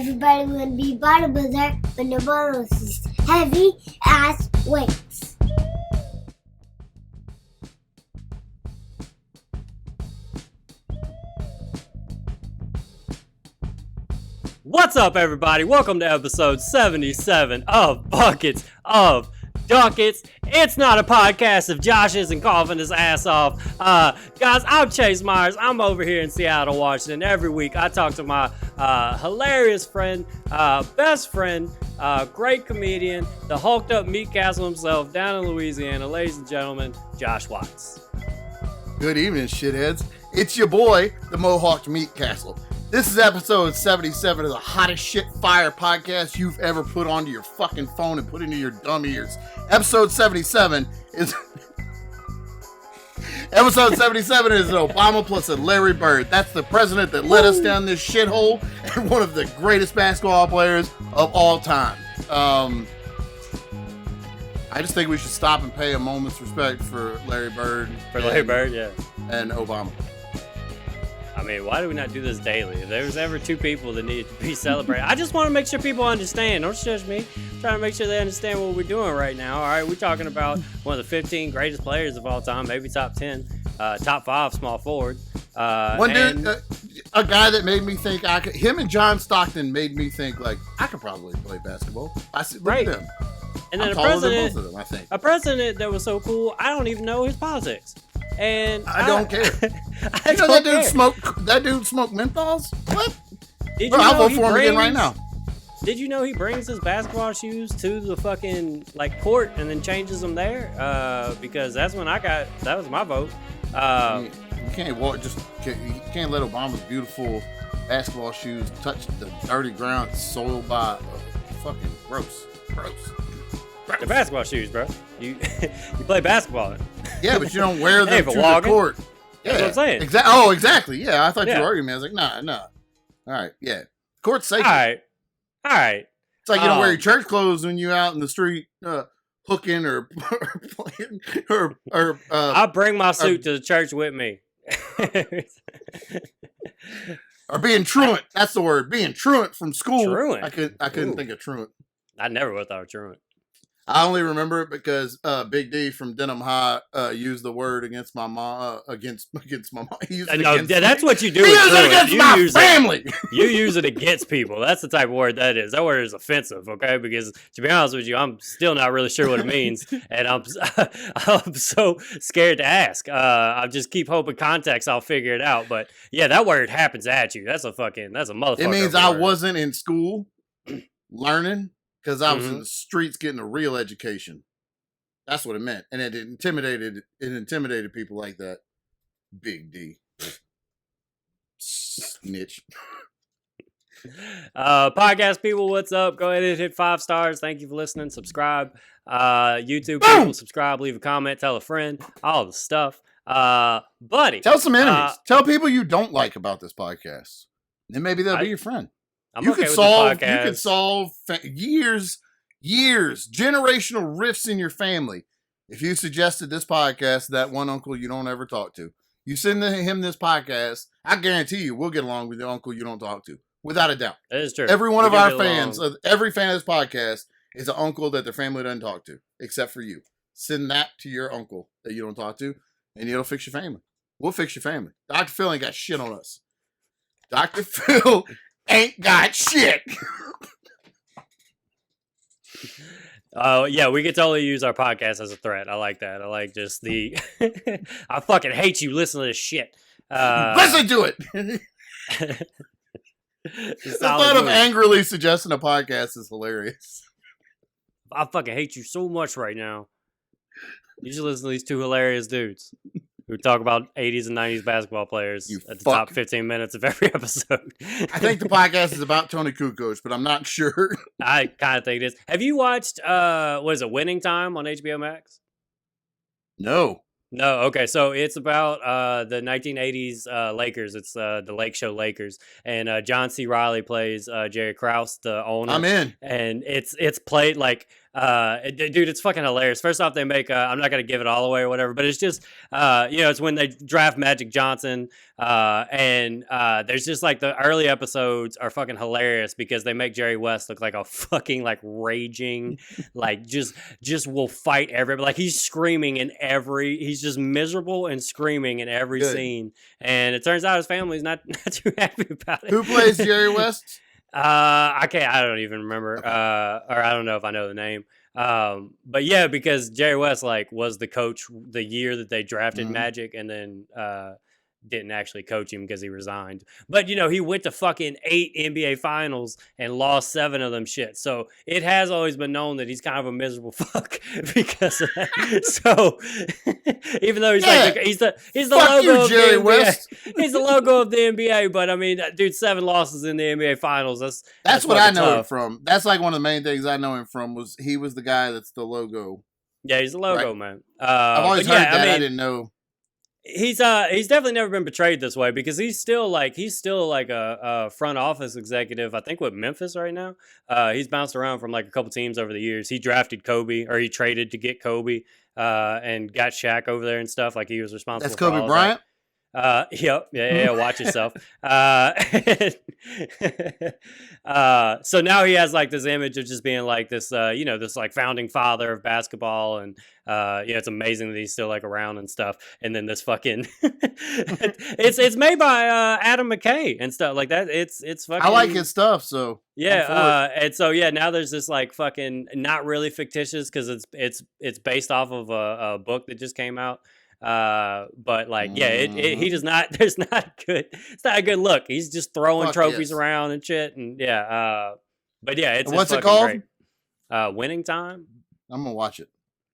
Everybody wanna be bodybuilder, but nobody wants these heavy ass weights. What's up, everybody? Welcome to episode 77 of Buckets of Duckets. It's not a podcast if Josh isn't coughing his ass off. Guys, I'm Chase Myers. I'm over here in Seattle, Washington. Every week I talk to my hilarious friend, best friend, great comedian, the hulked up meat castle himself down in Louisiana. Ladies and gentlemen, Josh Watts. Good evening, shitheads. It's your boy, the Mohawked Meat Castle. This is episode 77 of the hottest shit fire podcast you've ever put onto your fucking phone and put into your dumb ears. Episode 77 is... Episode 77 is an Obama plus a Larry Bird. That's the president that led us down this shithole and one of the greatest basketball players of all time. I just think we should stop and pay a moment's respect for Larry Bird. Larry Bird, yeah. And Obama. I mean, why do we not do this daily? If there was ever two people that needed to be celebrated, I just want to make sure people understand. Don't judge me. I'm trying to make sure they understand what we're doing right now. All right, we're talking about one of the 15 greatest players of all time, maybe top 10, top 5 small forward. Dude, a guy that made me think him and John Stockton made me think like I could probably play basketball. I said, look at them. And then I'm taller than both of them, I think. A president that was so cool, I don't even know his politics. And I don't care. You know that dude smoked menthols? What? I'll vote for him again right now. Did you know he brings his basketball shoes to the fucking court and then changes them there? Because that's when that was my vote. You can't let Obama's beautiful basketball shoes touch the dirty ground soiled by fucking gross. They're basketball shoes, bro. You play basketball in. Yeah, but you don't wear them to the court. Yeah. That's what I'm saying. Exactly. Yeah, I thought you were arguing. I was like, nah. All right, yeah. Court's safe. All right. It's like you don't wear your church clothes when you're out in the street hooking or playing or I bring my suit to the church with me. Or being truant. That's the word. Being truant from school. Truant. I couldn't think of truant. I never would have thought of truant. I only remember it because Big D from Denham High used the word against my mom. Against my mom. That's what you do. He used it against my family. You use it against people. That's the type of word that is. That word is offensive. Okay, because to be honest with you, I'm still not really sure what it means, and I'm so scared to ask. I just keep hoping context. I'll figure it out. But yeah, that word happens at you. That's a motherfucker. It means I wasn't in school learning. Because I was in the streets getting a real education. That's what it meant. And it intimidated people like that. Big D. Snitch. Podcast people, what's up? Go ahead and hit 5 stars. Thank you for listening. Subscribe. YouTube people, subscribe, leave a comment, tell a friend, all the stuff. Buddy. Tell some enemies. Tell people you don't like about this podcast. Then maybe they'll be your friend. You could solve years, generational rifts in your family. If you suggested this podcast, that one uncle you don't ever talk to, you send him this podcast, I guarantee you we'll get along with the uncle you don't talk to. Without a doubt. That is true. Every one of our fans, every fan of this podcast is an uncle that their family doesn't talk to, except for you. Send that to your uncle that you don't talk to, and it'll fix your family. We'll fix your family. Dr. Phil ain't got shit on us. Dr. Phil ain't got shit. Yeah, we could totally use our podcast as a threat. I like that. I like just the I fucking hate you. Listen to this shit. Listen to it. The thought of angrily suggesting a podcast is hilarious. I fucking hate you so much right now. You should listen to these two hilarious dudes who talk about 80s and 90s basketball players at the top 15 minutes of every episode. I think the podcast is about Tony Kukoc, but I'm not sure. I kind of think it is. Have you watched, what is it, Winning Time on HBO Max? No. Okay. So it's about the 1980s Lakers. It's the Lake Show Lakers. And John C. Reilly plays Jerry Krause, the owner. I'm in. And it's played like Dude, it's fucking hilarious. First off, they make I'm not gonna give it all away or whatever, but it's just it's when they draft Magic Johnson, and there's just like the early episodes are fucking hilarious because they make Jerry West look like a fucking like raging, like just will fight everybody. Like he's screaming he's just miserable and screaming in every scene, and it turns out his family's not too happy about it. Who plays Jerry West? I don't even remember. Or I don't know if I know the name. But yeah, because Jerry West like was the coach the year that they drafted Magic, and then didn't actually coach him because he resigned. But he went to fucking 8 NBA finals and lost 7 of them shit. So it has always been known that he's kind of a miserable fuck because of that. So even though he's he's the logo of the NBA. West. He's the logo of the NBA, but I mean, dude, 7 losses in the NBA finals. That's what I know him from. That's like one of the main things I know him from was he was the guy that's the logo. Yeah, he's the logo, right? Man. I've always heard that. I didn't know. He's definitely never been portrayed this way because he's still like a front office executive, I think, with Memphis right now. He's bounced around from like a couple teams over the years. He drafted Kobe, or he traded to get Kobe, and got Shaq over there and stuff. Like he was responsible. That's Kobe Bryant. Yep. Yeah. Watch yourself. So now he has like this image of just being like this, this like founding father of basketball, and it's amazing that he's still like around and stuff. And then this fucking, it's made by Adam McKay and stuff like that. It's fucking. I like his stuff, so yeah. And so now there's this like fucking not really fictitious because it's based off of a book that just came out. But like, he does not. There's not good. It's not a good look. He's just throwing trophies around and shit, and but yeah, it's what's it called? Great. Winning Time. I'm gonna watch it.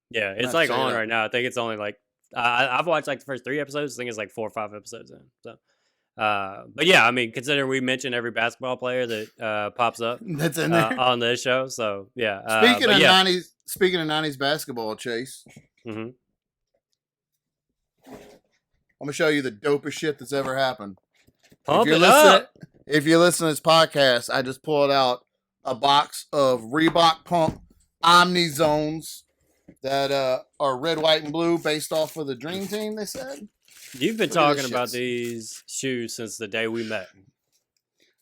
Yeah, it's like on right now. I think it's only like I've watched like the first 3 episodes. I think it's like 4 or 5 episodes in. So, but yeah, I mean, considering we mentioned every basketball player that pops up that's in there on this show, so yeah. Speaking of 90s basketball, Chase. Mm-hmm. I'm gonna show you the dopest shit that's ever happened. Pump it up. If you listen to this podcast, I just pulled out a box of Reebok Pump Omni Zones that are red, white, and blue, based off of the Dream Team. They said you've been talking about these shoes since the day we met.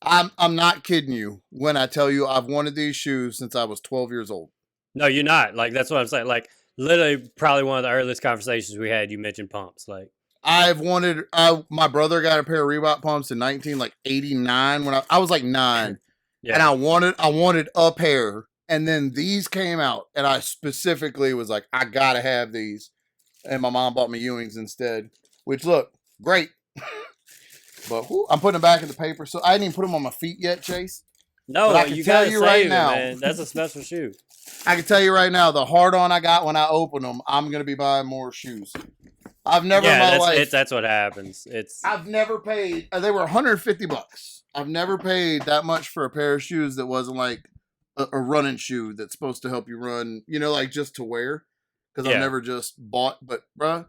I'm not kidding you when I tell you I've wanted these shoes since I was 12 years old. No, you're not. Like that's what I'm saying. Like literally, probably one of the earliest conversations we had. You mentioned pumps, like. I've wanted. My brother got a pair of Reebok pumps in 1989 when I was like 9, and I wanted a pair, and then these came out, and I specifically was like, I gotta have these, and my mom bought me Ewings instead, which look great, but I'm putting them back in the paper, so I didn't even put them on my feet yet, Chase. No, I can tell you right now, man. That's a special shoe. I can tell you right now, the hard on I got when I opened them, I'm gonna be buying more shoes. I've never in my life. That's what happens. I've never paid. They were $150. I've never paid that much for a pair of shoes that wasn't like a running shoe that's supposed to help you run. Like just to wear. Because I've never just bought. But bruh,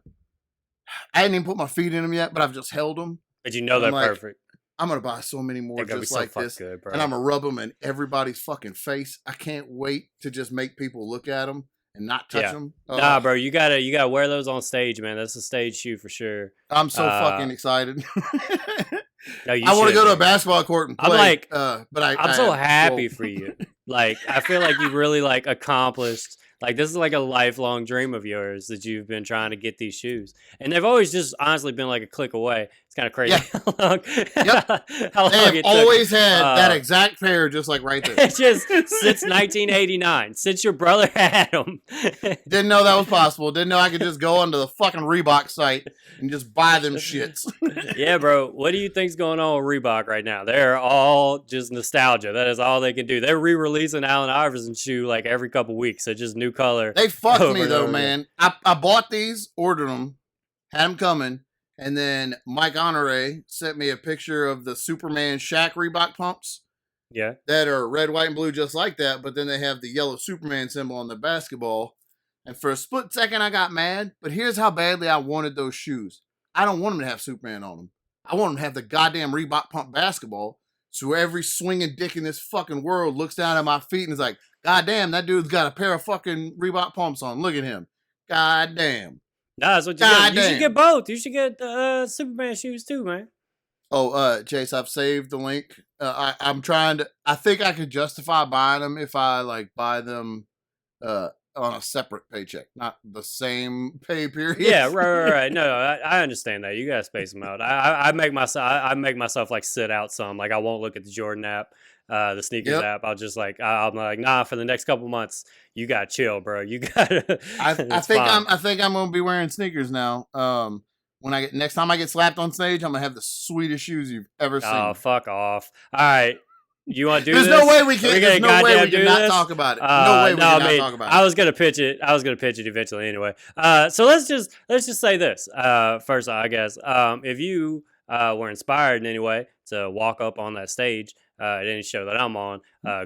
I hadn't even put my feet in them yet. But I've just held them. But they're perfect. I'm gonna buy so many more just like this, good, and I'm gonna rub them in everybody's fucking face. I can't wait to just make people look at them. And not touch them. Nah, bro, you gotta wear those on stage, man. That's a stage shoe for sure. I'm so fucking excited. No, I want to go to a basketball court and play. I'm like, but I'm so happy for you. Like, I feel like you really like accomplished. Like, this is like a lifelong dream of yours that you've been trying to get these shoes, and they've always just honestly been like a click away. It's kind of crazy. Yeah. How long they have always had that exact pair, just like right there. Just since 1989, since your brother had them. Didn't know that was possible. Didn't know I could just go onto the fucking Reebok site and just buy them shits. Yeah, bro. What do you think's going on with Reebok right now? They're all just nostalgia. That is all they can do. They're re-releasing Allen Iverson's shoe like every couple weeks. So just new color. They fucked me though, man. I bought these, ordered them, had them coming, and then Mike Honore sent me a picture of the Superman Shaq Reebok pumps. Yeah. That are red, white, and blue just like that, but then they have the yellow Superman symbol on the basketball. And for a split second, I got mad, but here's how badly I wanted those shoes. I don't want them to have Superman on them. I want them to have the goddamn Reebok pump basketball, So every swinging dick in this fucking world looks down at my feet and is like, God damn, that dude's got a pair of fucking Reebok pumps on. Look at him. God damn. Nah, that's what you get. You should get both. You should get Superman shoes too, man. Oh, Chase, I've saved the link. I'm trying to. I think I could justify buying them if I like buy them on a separate paycheck, not the same pay period. Yeah, right. No, I understand that. You gotta space them out. I make myself like sit out some. Like I won't look at the Jordan app, the sneakers app. I'll just like I'm like, nah. For the next couple months, you gotta chill, bro. You gotta. I think I'm gonna be wearing sneakers now. When next time I get slapped on stage, I'm gonna have the sweetest shoes you've ever seen. Oh, fuck off! All right, you want to do this? There's no way we can. There's no way we can not talk about it. No way we can not talk about it. I was gonna pitch it. Eventually anyway. So let's just say this. First, I guess, if you were inspired in any way to walk up on that stage at any show that I'm on,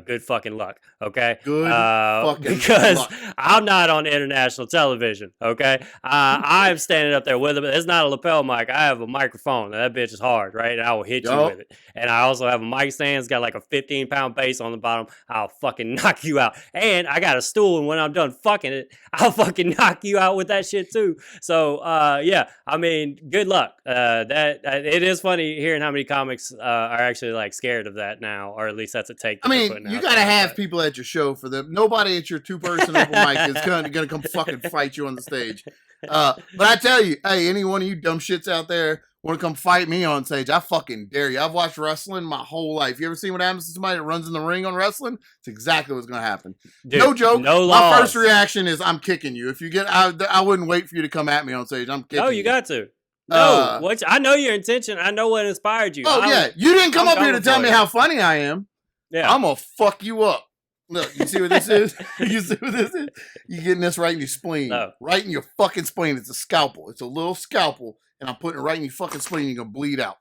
good fucking luck, okay? Good fucking because luck. I'm not on international television, okay? I'm standing up there with it. It's not a lapel mic. I have a microphone. That bitch is hard, right? And I will hit you with it. And I also have a mic stand. It's got like a 15-pound base on the bottom. I'll fucking knock you out. And I got a stool, and when I'm done fucking it, I'll fucking knock you out with that shit too. So, yeah, I mean, good luck. It is funny hearing how many comics are actually like scared of that now, or at least that's a take. I mean, you gotta have people at your show for them. Nobody at your 2-person open mic is gonna come fucking fight you on the stage. But I tell you, hey, any one of you dumb shits out there want to come fight me on stage, I fucking dare you. I've watched wrestling my whole life. You ever seen what happens to somebody that runs in the ring on wrestling? It's exactly what's gonna happen. Dude, no joke. No my laws. first reaction is I'm kicking you. If you get, I wouldn't wait for you to come at me on stage. I'm kicking you. No, you got to. No, I know your intention. I know what inspired you. Yeah, you didn't come up here to tell me how funny I am. Yeah, I'm gonna fuck you up. Look, you see what this is? You see what this is? You getting this right in your spleen. No. Right in your fucking spleen. It's a scalpel. It's a little scalpel, and I'm putting it right in your fucking spleen. You're gonna bleed out.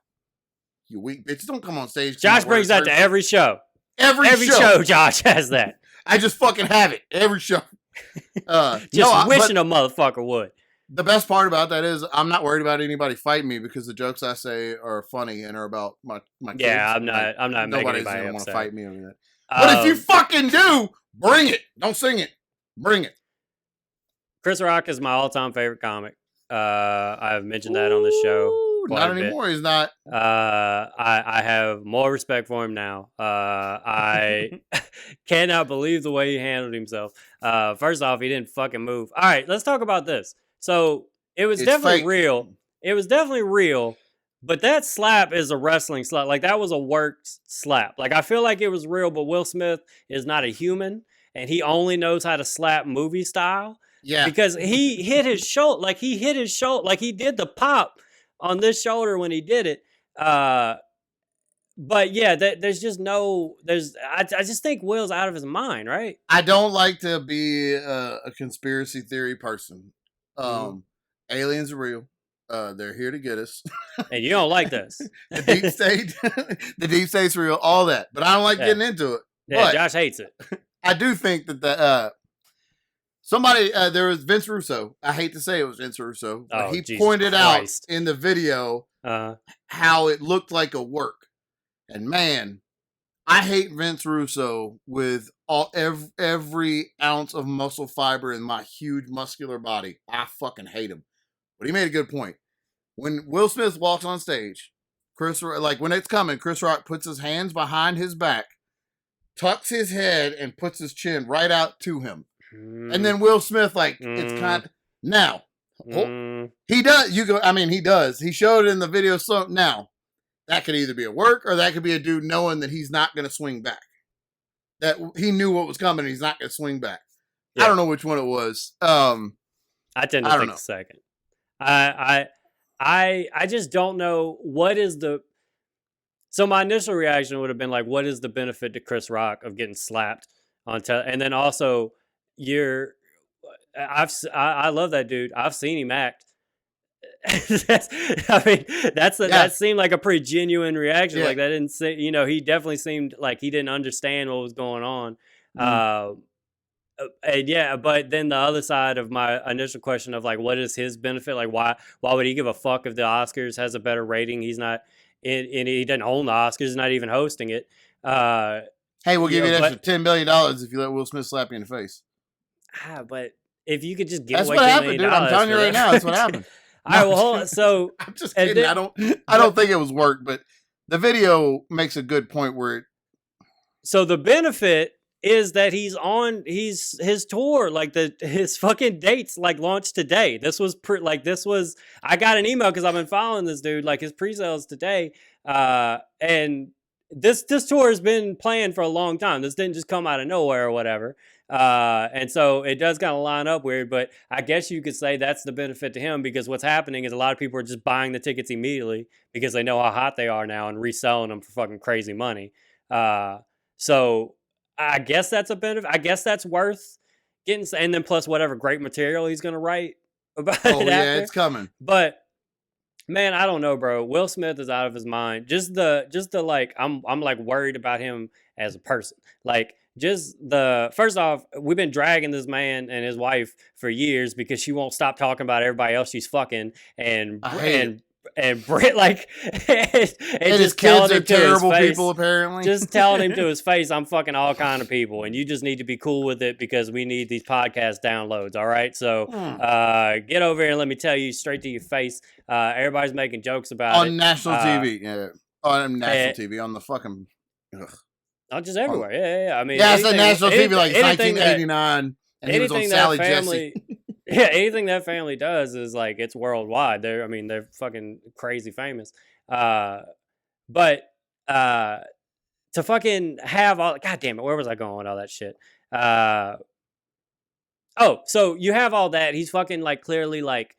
You weak bitch. Don't come on stage. Josh brings that to every show. Every show, Josh has that. I just fucking have it. Every show. Wishing a motherfucker would. The best part about that is I'm not worried about anybody fighting me because the jokes I say are funny and are about my kids. Yeah, I'm not making Nobody's anybody gonna want to fight me over that. But But if you fucking do, bring it. Don't sing it. Bring it. Chris Rock is my all-time favorite comic. I've mentioned that on the show. Not anymore. He's not. I have more respect for him now. I cannot believe the way he handled himself. First off, he didn't fucking move. All right, let's talk about this. So it's definitely fake. real. It was definitely real. But that slap is a wrestling slap. Like, that was a worked slap. Like, I feel like it was real, but Will Smith is not a human, and he only knows how to slap movie style. Yeah. Because he hit his shoulder. Like, he did the pop on this shoulder when he did it. But, yeah, I just think Will's out of his mind, right? I don't like to be a conspiracy theory person. Aliens are real. They're here to get us. And you don't like this. The deep state. The deep state's real. All that. But I don't like getting into it. Yeah, but Josh hates it. I do think that there was Vince Russo. I hate to say it was Vince Russo. But he pointed out in the video how it looked like a work. And man, I hate Vince Russo with every ounce of muscle fiber in my huge muscular body. I fucking hate him. But he made a good point. When Will Smith walks on stage, when it's coming, Chris Rock puts his hands behind his back, tucks his head, and puts his chin right out to him. And then Will Smith, it's kind of... Now, he does. He does. He showed it in the video. So now, that could either be a work or that could be a dude knowing that he's not going to swing back. That he knew what was coming and he's not going to swing back. Yeah. I don't know which one it was. I tend to think the second. I just don't know what is the... So my initial reaction would have been like, what is the benefit to Chris Rock of getting slapped on and then also I love that dude. I've seen him act. That seemed like a pretty genuine reaction. Yeah. Like that didn't say, he definitely seemed like he didn't understand what was going on. And yeah, but then the other side of my initial question of like, what is his benefit? Like, why would he give a fuck if the Oscars has a better rating? He's not and he doesn't own the Oscars. He's not even hosting it. Hey, we'll give you an extra $10 million if you let Will Smith slap you in the face. But if you could just give that's away what $10 happened, million dude. I'm telling you right now, that's what happened. All right, well, hold on. So I'm just kidding. Then, I don't think it was work, but the video makes a good point where. So the benefit is that he's on his tour, like his fucking dates like launched today. This was I got an email because I've been following this dude, like his pre-sales today, and this tour has been planned for a long time. This didn't just come out of nowhere or whatever. And so it does kind of line up weird, but I guess you could say that's the benefit to him, because what's happening is a lot of people are just buying the tickets immediately because they know how hot they are now and reselling them for fucking crazy money. So I guess that's a benefit. I guess that's worth getting, and then plus whatever great material he's going to write about it after. It's coming. But man, I don't know, bro. Will Smith is out of his mind. Just the like, I'm like worried about him as a person. Like, first off, we've been dragging this man and his wife for years because she won't stop talking about everybody else she's fucking and Britt, like, and his kids are terrible people, apparently. Just telling him to his face, I'm fucking all kind of people, and you just need to be cool with it because we need these podcast downloads, all right? So get over here and let me tell you straight to your face. Everybody's making jokes about it. On national TV, yeah. On national TV, on the fucking... Ugh. Not just everywhere, yeah. I mean, it's a national TV like 1989, and he was on Sally Jesse. Yeah, anything that family does is like, it's worldwide. They're fucking crazy famous. But to fucking have all, God damn it, where was I going with all that shit? So you have all that. He's fucking like clearly like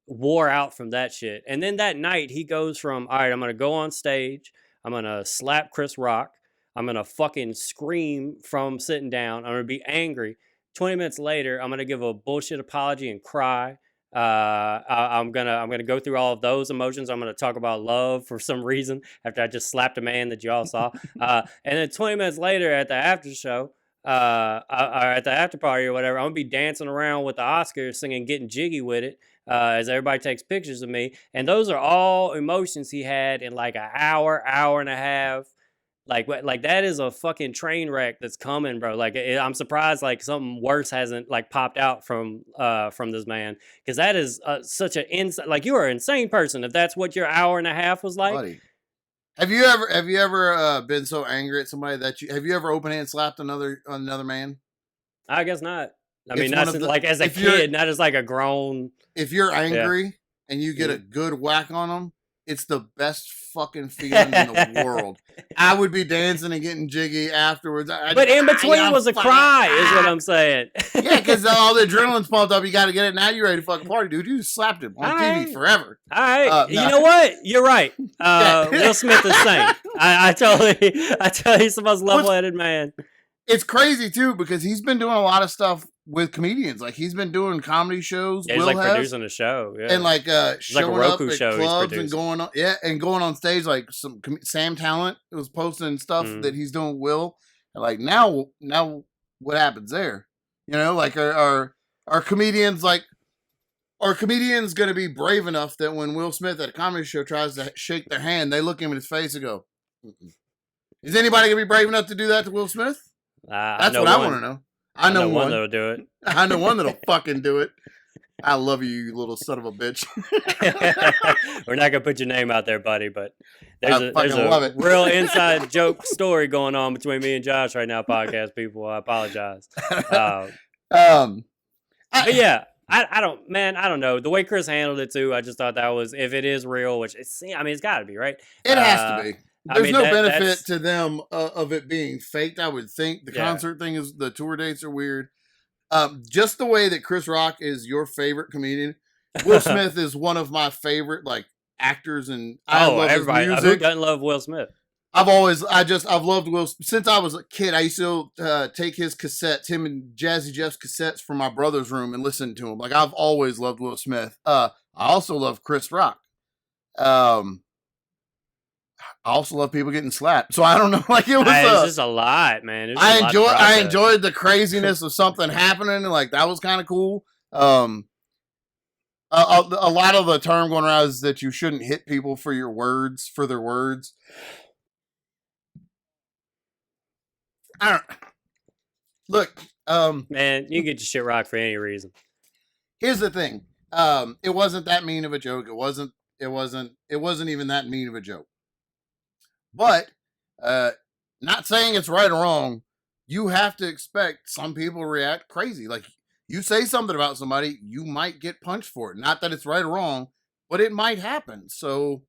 wore out from that shit. And then that night he goes from, all right, I'm going to go on stage. I'm going to slap Chris Rock. I'm going to fucking scream from sitting down. I'm going to be angry. 20 minutes later, I'm going to give a bullshit apology and cry. I'm gonna go through all of those emotions. I'm going to talk about love for some reason after I just slapped a man that you all saw. And then 20 minutes later at the after show, or at the after party or whatever, I'm going to be dancing around with the Oscars singing Getting Jiggy with It as everybody takes pictures of me. And those are all emotions he had in like an hour and a half. Like that is a fucking train wreck that's coming, bro. Like I'm surprised like something worse hasn't like popped out from this man, because that is such an like, you are an insane person if that's what your hour and a half was like. Buddy, have you ever been so angry at somebody that have you ever open hand slapped another man? I guess not. I mean, not like as a kid, not as like a grown. If you're angry and you get a good whack on them, it's the best fucking feeling in the world. I would be dancing and getting jiggy afterwards. But in between was a cry, is what I'm saying. Yeah, because all the adrenaline's pumped up. You got to get it. Now you're ready to fucking party, dude. You just slapped him on TV forever. All right. You know what? You're right. Will Smith is sane. I tell you, he's the most level-headed man. It's crazy, too, because he's been doing a lot of stuff with comedians. Like, he's been doing comedy shows. Yeah, he's like producing a show. Yeah. And like showing like a Roku up at show clubs and going on stage. Like some Sam Talent was posting stuff that he's doing with Will. And like now what happens there? You know, like are comedians going to be brave enough that when Will Smith at a comedy show tries to shake their hand, they look him in his face and go, mm-mm. Is anybody going to be brave enough to do that to Will Smith? That's what I want to know. I know one that'll do it. I know one that'll fucking do it. I love you little son of a bitch. We're not gonna put your name out there, buddy, but there's a real inside joke story going on between me and Josh right now, podcast people. I apologize. I don't know. The way Chris handled it too, I just thought that was, if it is real, which it's got to be, right? It has to be. There's no benefit to them of it being faked, I would think. The concert thing is, the tour dates are weird. Just the way that Chris Rock is your favorite comedian, Will Smith is one of my favorite like actors, and I love everybody. His music. Who doesn't love Will Smith? I've loved Will since I was a kid. I used to take his cassettes, him and Jazzy Jeff's cassettes from my brother's room and listen to him. Like, I've always loved Will Smith. I also love Chris Rock. I also love people getting slapped. So I don't know. Like, it was it's just a lot, man. I enjoyed the craziness of something happening, and like that was kind of cool. a lot of the term going around is that you shouldn't hit people for their words. I don't look. Man, you can get your shit rocked for any reason. Here's the thing. It wasn't that mean of a joke. It wasn't even that mean of a joke. But not saying it's right or wrong. You have to expect some people react crazy. Like, you say something about somebody, you might get punched for it. Not that it's right or wrong, but it might happen. So,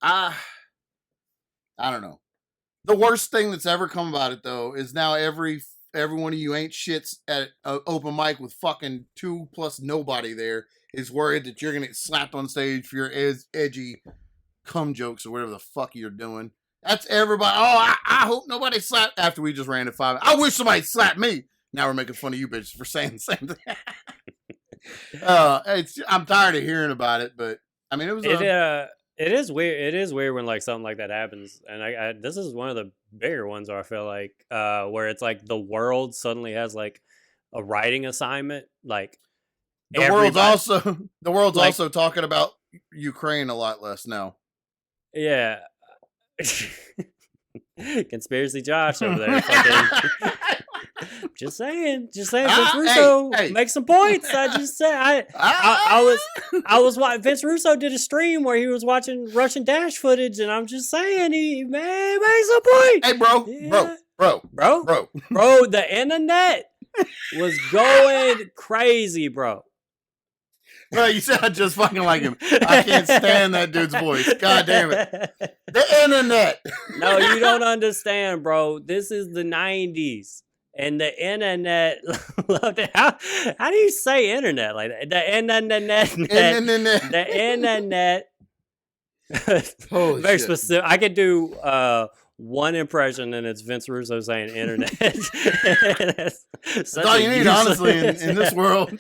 I don't know. The worst thing that's ever come about it, though, is now every one of you ain't shits at an open mic with fucking 2+ nobody there is worried that you're going to get slapped on stage for your edgy cum jokes or whatever the fuck you're doing. That's everybody. Oh, I hope nobody slapped after we just ran to 5. I wish somebody slapped me. Now we're making fun of you bitches for saying the same thing. I'm tired of hearing about it, but I mean, it is weird. It is weird when like something like that happens, and I this is one of the bigger ones where I feel like where it's like the world suddenly has like a writing assignment. Like the world's also talking about Ukraine a lot less now. Yeah. Conspiracy Josh over there. Fucking, just saying. Vince Russo make some points. I just say I was watching. Vince Russo did a stream where he was watching Russian dash footage, and I'm just saying he made some points. Hey, bro, the internet was going crazy, bro. Bro, you sound just fucking like him. I can't stand that dude's voice. God damn it. The internet. No, you don't understand, bro. This is the 90s. And the internet loved it. How do you say internet like that? The internet. The internet. Holy very shit. specific. I could do one impression, and it's Vince Russo saying internet. That's all you need, honestly, in this world.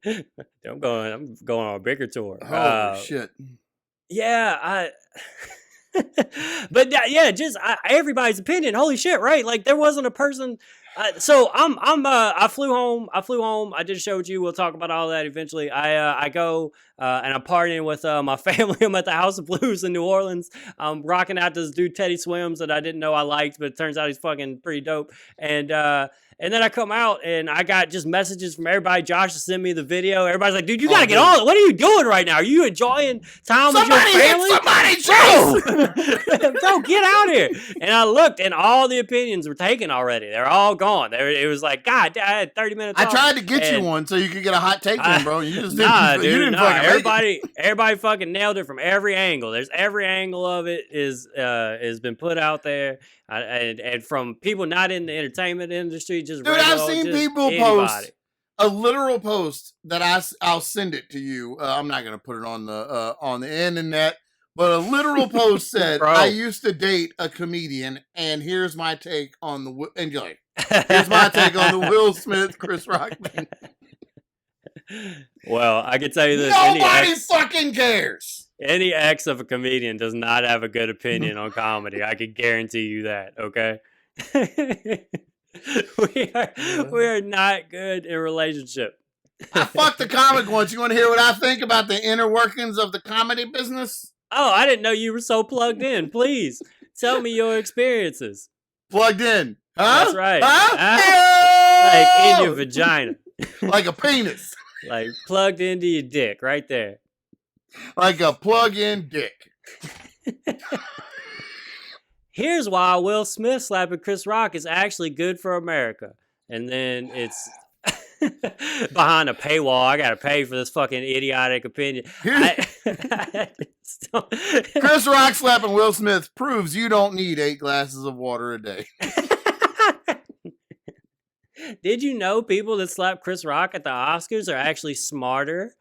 I'm going on a bigger tour. Holy shit. Yeah, but yeah, just everybody's opinion. Holy shit, right? Like there wasn't a person. So I flew home. I did a show with you. We'll talk about all that eventually. I go and I'm partying with my family. I'm at the House of Blues in New Orleans. I'm rocking out this dude Teddy Swims that I didn't know I liked, but it turns out he's fucking pretty dope. And then I come out and I got just messages from everybody. Josh sent me the video. Everybody's like, dude, you gotta get on it. What are you doing right now? Are you enjoying time with your family? Bro, get out here. And I looked and all the opinions were taken already. They're all gone. It was like, God, I had 30 minutes off. I tried to get you one so you could get a hot take on, bro. You just didn't. Everybody fucking nailed it from every angle. There's every angle of it is been put out there. And from people not in the entertainment industry, just dude, I've seen people post a literal post that I'll send it to you. I'm not gonna put it on the internet, but a literal post said, "I used to date a comedian, and here's my take on the here's my take on the Will Smith Chris Rock thing." Well, I can tell you this: nobody fucking cares. Any ex of a comedian does not have a good opinion on comedy. I can guarantee you that, okay? we are not good in relationship. I fucked the comic once. You want to hear what I think about the inner workings of the comedy business? Oh, I didn't know you were so plugged in. Please, tell me your experiences. Plugged in. Huh? That's right. Huh? Like in your vagina. Like a penis. Like plugged into your dick right there. Like a plug-in dick. Here's why Will Smith slapping Chris Rock is actually good for America. And then it's behind a paywall. I got to pay for this fucking idiotic opinion. Chris Rock slapping Will Smith proves you don't need 8 glasses of water a day. Did you know people that slap Chris Rock at the Oscars are actually smarter?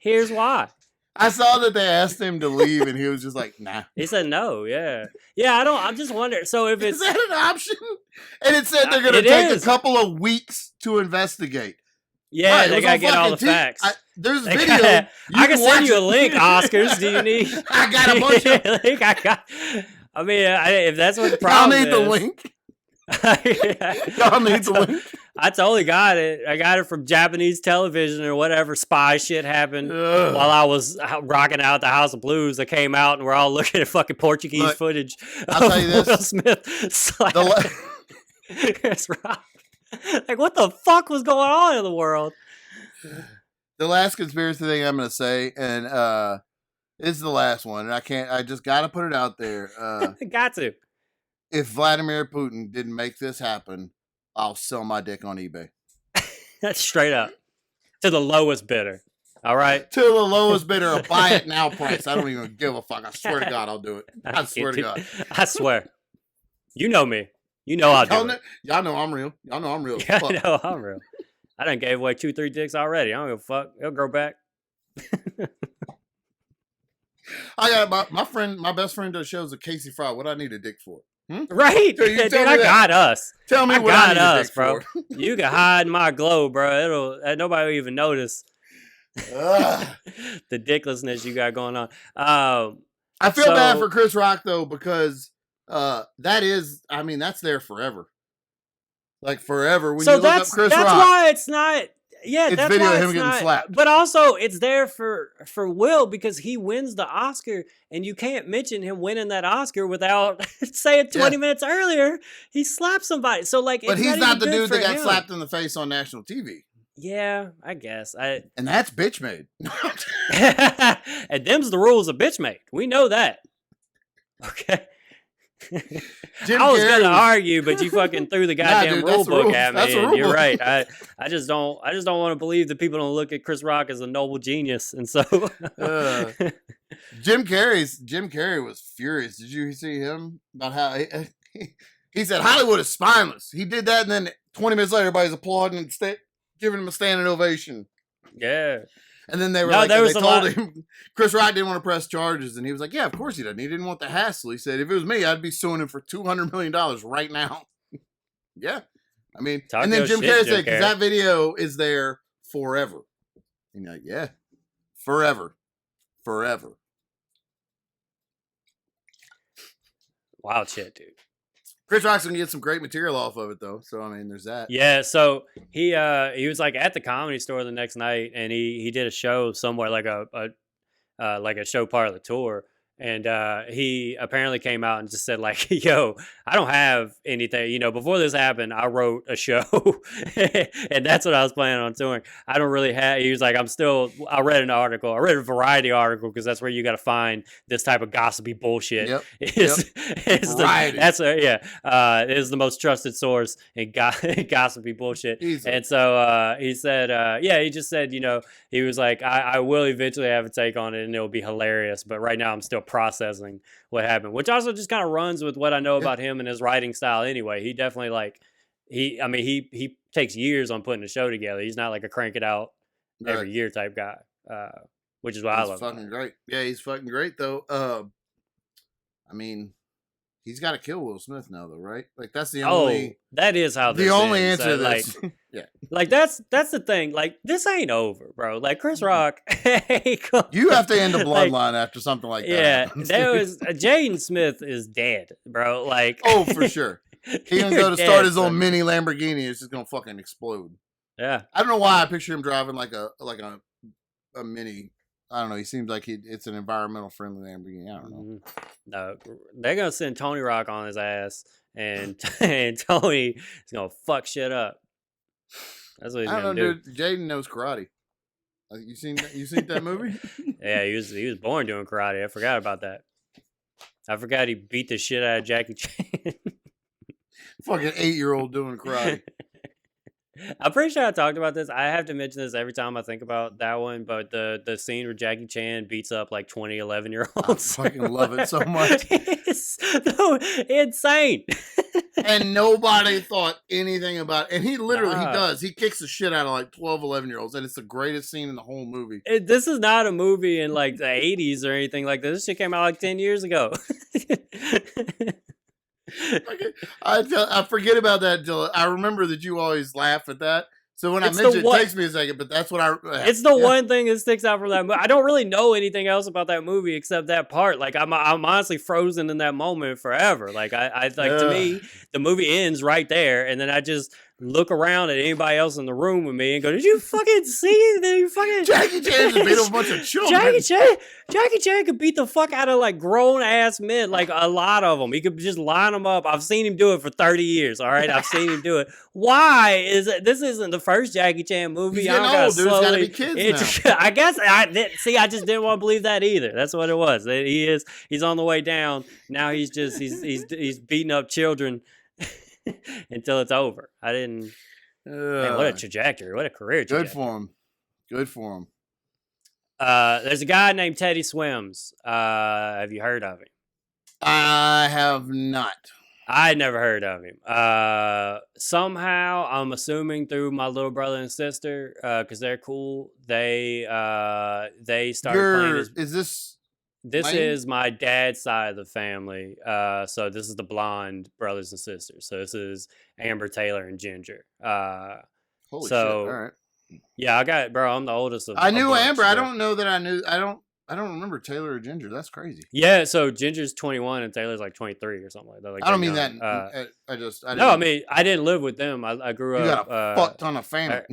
Here's why. I saw that they asked him to leave, and he was just like, "Nah." He said no. Yeah. I'm just wondering. So if it's is that an option? And it said they're going to take a couple of weeks to investigate. Yeah, right, they got to get all the facts. There's video. I can send you a link, Oscars. Do you need? I got a bunch of link. If that's what the problem is. Y'all need the link. Y'all need the link. I totally got it. I got it from Japanese television or whatever spy shit happened while I was rocking out the House of Blues that came out, and we're all looking at fucking Portuguese footage. I'll tell you this. Will Smith Chris Rock. Like, what the fuck was going on in the world? The last conspiracy thing I'm going to say, and this is the last one, and I just got to put it out there. Got to. If Vladimir Putin didn't make this happen, I'll sell my dick on eBay. That's straight up. To the lowest bidder. All right? To the lowest bidder, a buy it now price. I don't even give a fuck. I swear to God, I'll do it. I swear to God. I swear. You know me. You know I'll do it. Y'all know I'm real. Y'all know I'm real. Yeah, I know I'm real. I done gave away 2-3 dicks already. I don't give a fuck. It'll grow back. I got my best friend does shows with Casey Fry. What I need a dick for? Right? Dude, I got us. Tell me what I need a dick bro. For. You can hide in my glow, bro. Nobody will even notice the dicklessness you got going on. I feel bad for Chris Rock though, because that's there forever. Like forever. When you look up Chris Rock, that's why it's not. Yeah, it's that's video why of it's him getting not, slapped. But also, it's there for Will because he wins the Oscar, and you can't mention him winning that Oscar without saying 20 minutes earlier he slapped somebody. So like, but it's he's not the dude that got him. slapped in the face on national TV. Yeah, I guess. And that's bitch made. And them's the rules of bitch made. We know that. Okay. I was gonna argue, but you fucking threw the goddamn rule book at me. And you're right. I just don't want to believe that people don't look at Chris Rock as a noble genius, and so Jim Carrey was furious. Did you see him about how he said Hollywood is spineless? He did that, and then 20 minutes later, everybody's applauding and giving him a standing ovation. Yeah. And then they told him Chris Rock didn't want to press charges, and he was like, "Yeah, of course he doesn't. He didn't want the hassle." He said, "If it was me, I'd be suing him for $200 million right now." Yeah, I mean, and then Jim Carrey said, "Because that video is there forever." And you're like, "Yeah, forever." Wild shit, dude. Chris Rock's gonna get some great material off of it, though. So I mean, there's that. Yeah. So he was like at the Comedy Store the next night, and he did a show somewhere, like a show part of the tour. And he apparently came out and just said like, "Yo, I don't have anything. You know, before this happened, I wrote a show, and that's what I was planning on touring. I don't really have." He was like, I read an article. I read a Variety article because that's where you got to find this type of gossipy bullshit. Yep. It's it is the most trusted source in gossipy bullshit. Easily. And so he said, he just said, you know, he was like, I will eventually have a take on it, and it'll be hilarious. But right now, I'm still processing what happened, which also just kind of runs with what I know about him and his writing style anyway. He definitely he takes years on putting a show together. He's not like a crank it out every year type guy, which is why I love him. He's fucking great. Yeah, he's fucking great though. I mean, he's got to kill Will Smith now though, right? Like that's the only. That is how the only answer to this. Like, yeah, like that's the thing. Like this ain't over, bro. Like Chris Rock, you have to end a bloodline after something like that. Yeah, there was Jaden Smith is dead, bro. Like for sure. He gonna go to start his own mini Lamborghini. It's just gonna fucking explode. Yeah, I don't know why I picture him driving like a mini. I don't know. He seems like it's an environmental friendly Lamborghini. I don't know. No, they're gonna send Tony Rock on his ass, and Tony is gonna fuck shit up. That's what he's gonna do. Dude. Jaden knows karate. You seen that movie? Yeah, he was born doing karate. I forgot about that. I forgot he beat the shit out of Jackie Chan. Fucking 8-year-old doing karate. I'm pretty sure I talked about this. I have to mention this every time I think about that one, but the scene where Jackie Chan beats up like 20, 11-year-olds. I fucking love it so much. It's insane. And nobody thought anything about it. And he literally, he does. He kicks the shit out of like 12, 11-years, and it's the greatest scene in the whole movie. This is not a movie in like the 80s or anything like this. This shit came out like 10 years ago. I forget about that until I remember that you always laugh at that. So when I mention it, takes me a second, but that's what it's the one thing that sticks out from that movie. I don't really know anything else about that movie except that part. Like I'm honestly frozen in that moment forever. Like I to me, the movie ends right there, and then I just look around at anybody else in the room with me and go, "Did you fucking see? Did you fucking Jackie Chan just beat up a bunch of children? Jackie Chan could beat the fuck out of like grown ass men, like a lot of them. He could just line them up. I've seen him do it for 30 years. All right, I've seen him do it. Why is it? This isn't the first Jackie Chan movie. He's getting old, dude. There's gotta be kids now. I guess I just didn't want to believe that either. That's what it was. He's on the way down. Now he's beating up children until it's over. I didn't. Man, what a trajectory! What a career! Trajectory. Good for him. There's a guy named Teddy Swims. Have you heard of him? I have not. I never heard of him. Somehow, I'm assuming through my little brother and sister, because they're cool. They started playing. This is my dad's side of the family. So this is the blonde brothers and sisters. So this is Amber, Taylor, and Ginger. Holy shit! All right. Yeah, I'm the oldest of. I knew Amber. I don't know that I knew. I don't remember Taylor or Ginger. That's crazy. Yeah, so Ginger's 21 and Taylor's like 23 or something like that. Like I don't mean that. I didn't live with them. I grew up. You got a fuck ton of family.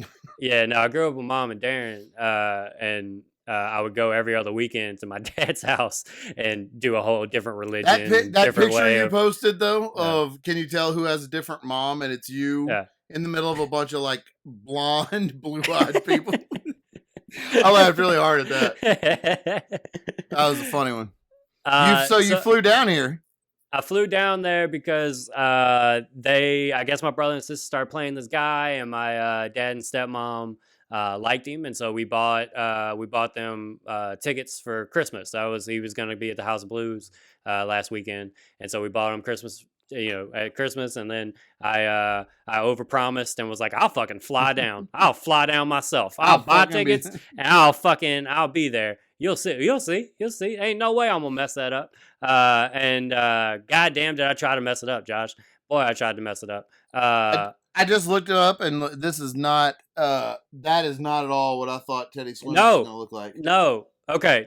I grew up with Mom and Darren, and I would go every other weekend to my dad's house and do a whole different religion. That picture you posted though of can you tell who has a different mom and it's you in the middle of a bunch of like blonde, blue-eyed people. I laughed really hard at that. That was a funny one. You flew down here. I flew down there because I guess my brother and sister started playing this guy, and my dad and stepmom liked him, and so we bought them tickets for Christmas. He was going to be at the House of Blues last weekend, and so we bought him Christmas. At Christmas, and then I overpromised and was like, I'll fucking fly down. I'll fly down myself. I'll buy tickets and I'll be there. You'll see. Ain't no way I'm gonna mess that up. And goddamn, did I try to mess it up, Josh? Boy, I tried to mess it up. I just looked it up, and this is not. That is not at all what I thought Teddy Swims was gonna look like. No. Okay,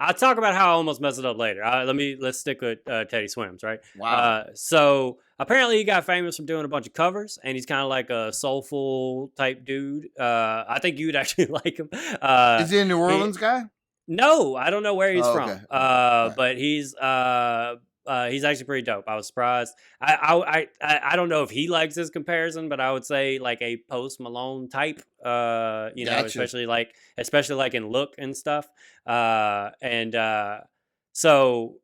I'll talk about how I almost messed it up later. Let's stick with Teddy Swims, right? Wow. So apparently he got famous from doing a bunch of covers, and he's kind of like a soulful type dude. I think you'd actually like him. Is he a New Orleans guy? No, I don't know where he's from. Okay. But he's actually pretty dope. I was surprised. I don't know if he likes this comparison, but I would say like a Post Malone type. Gotcha. especially like in look and stuff. So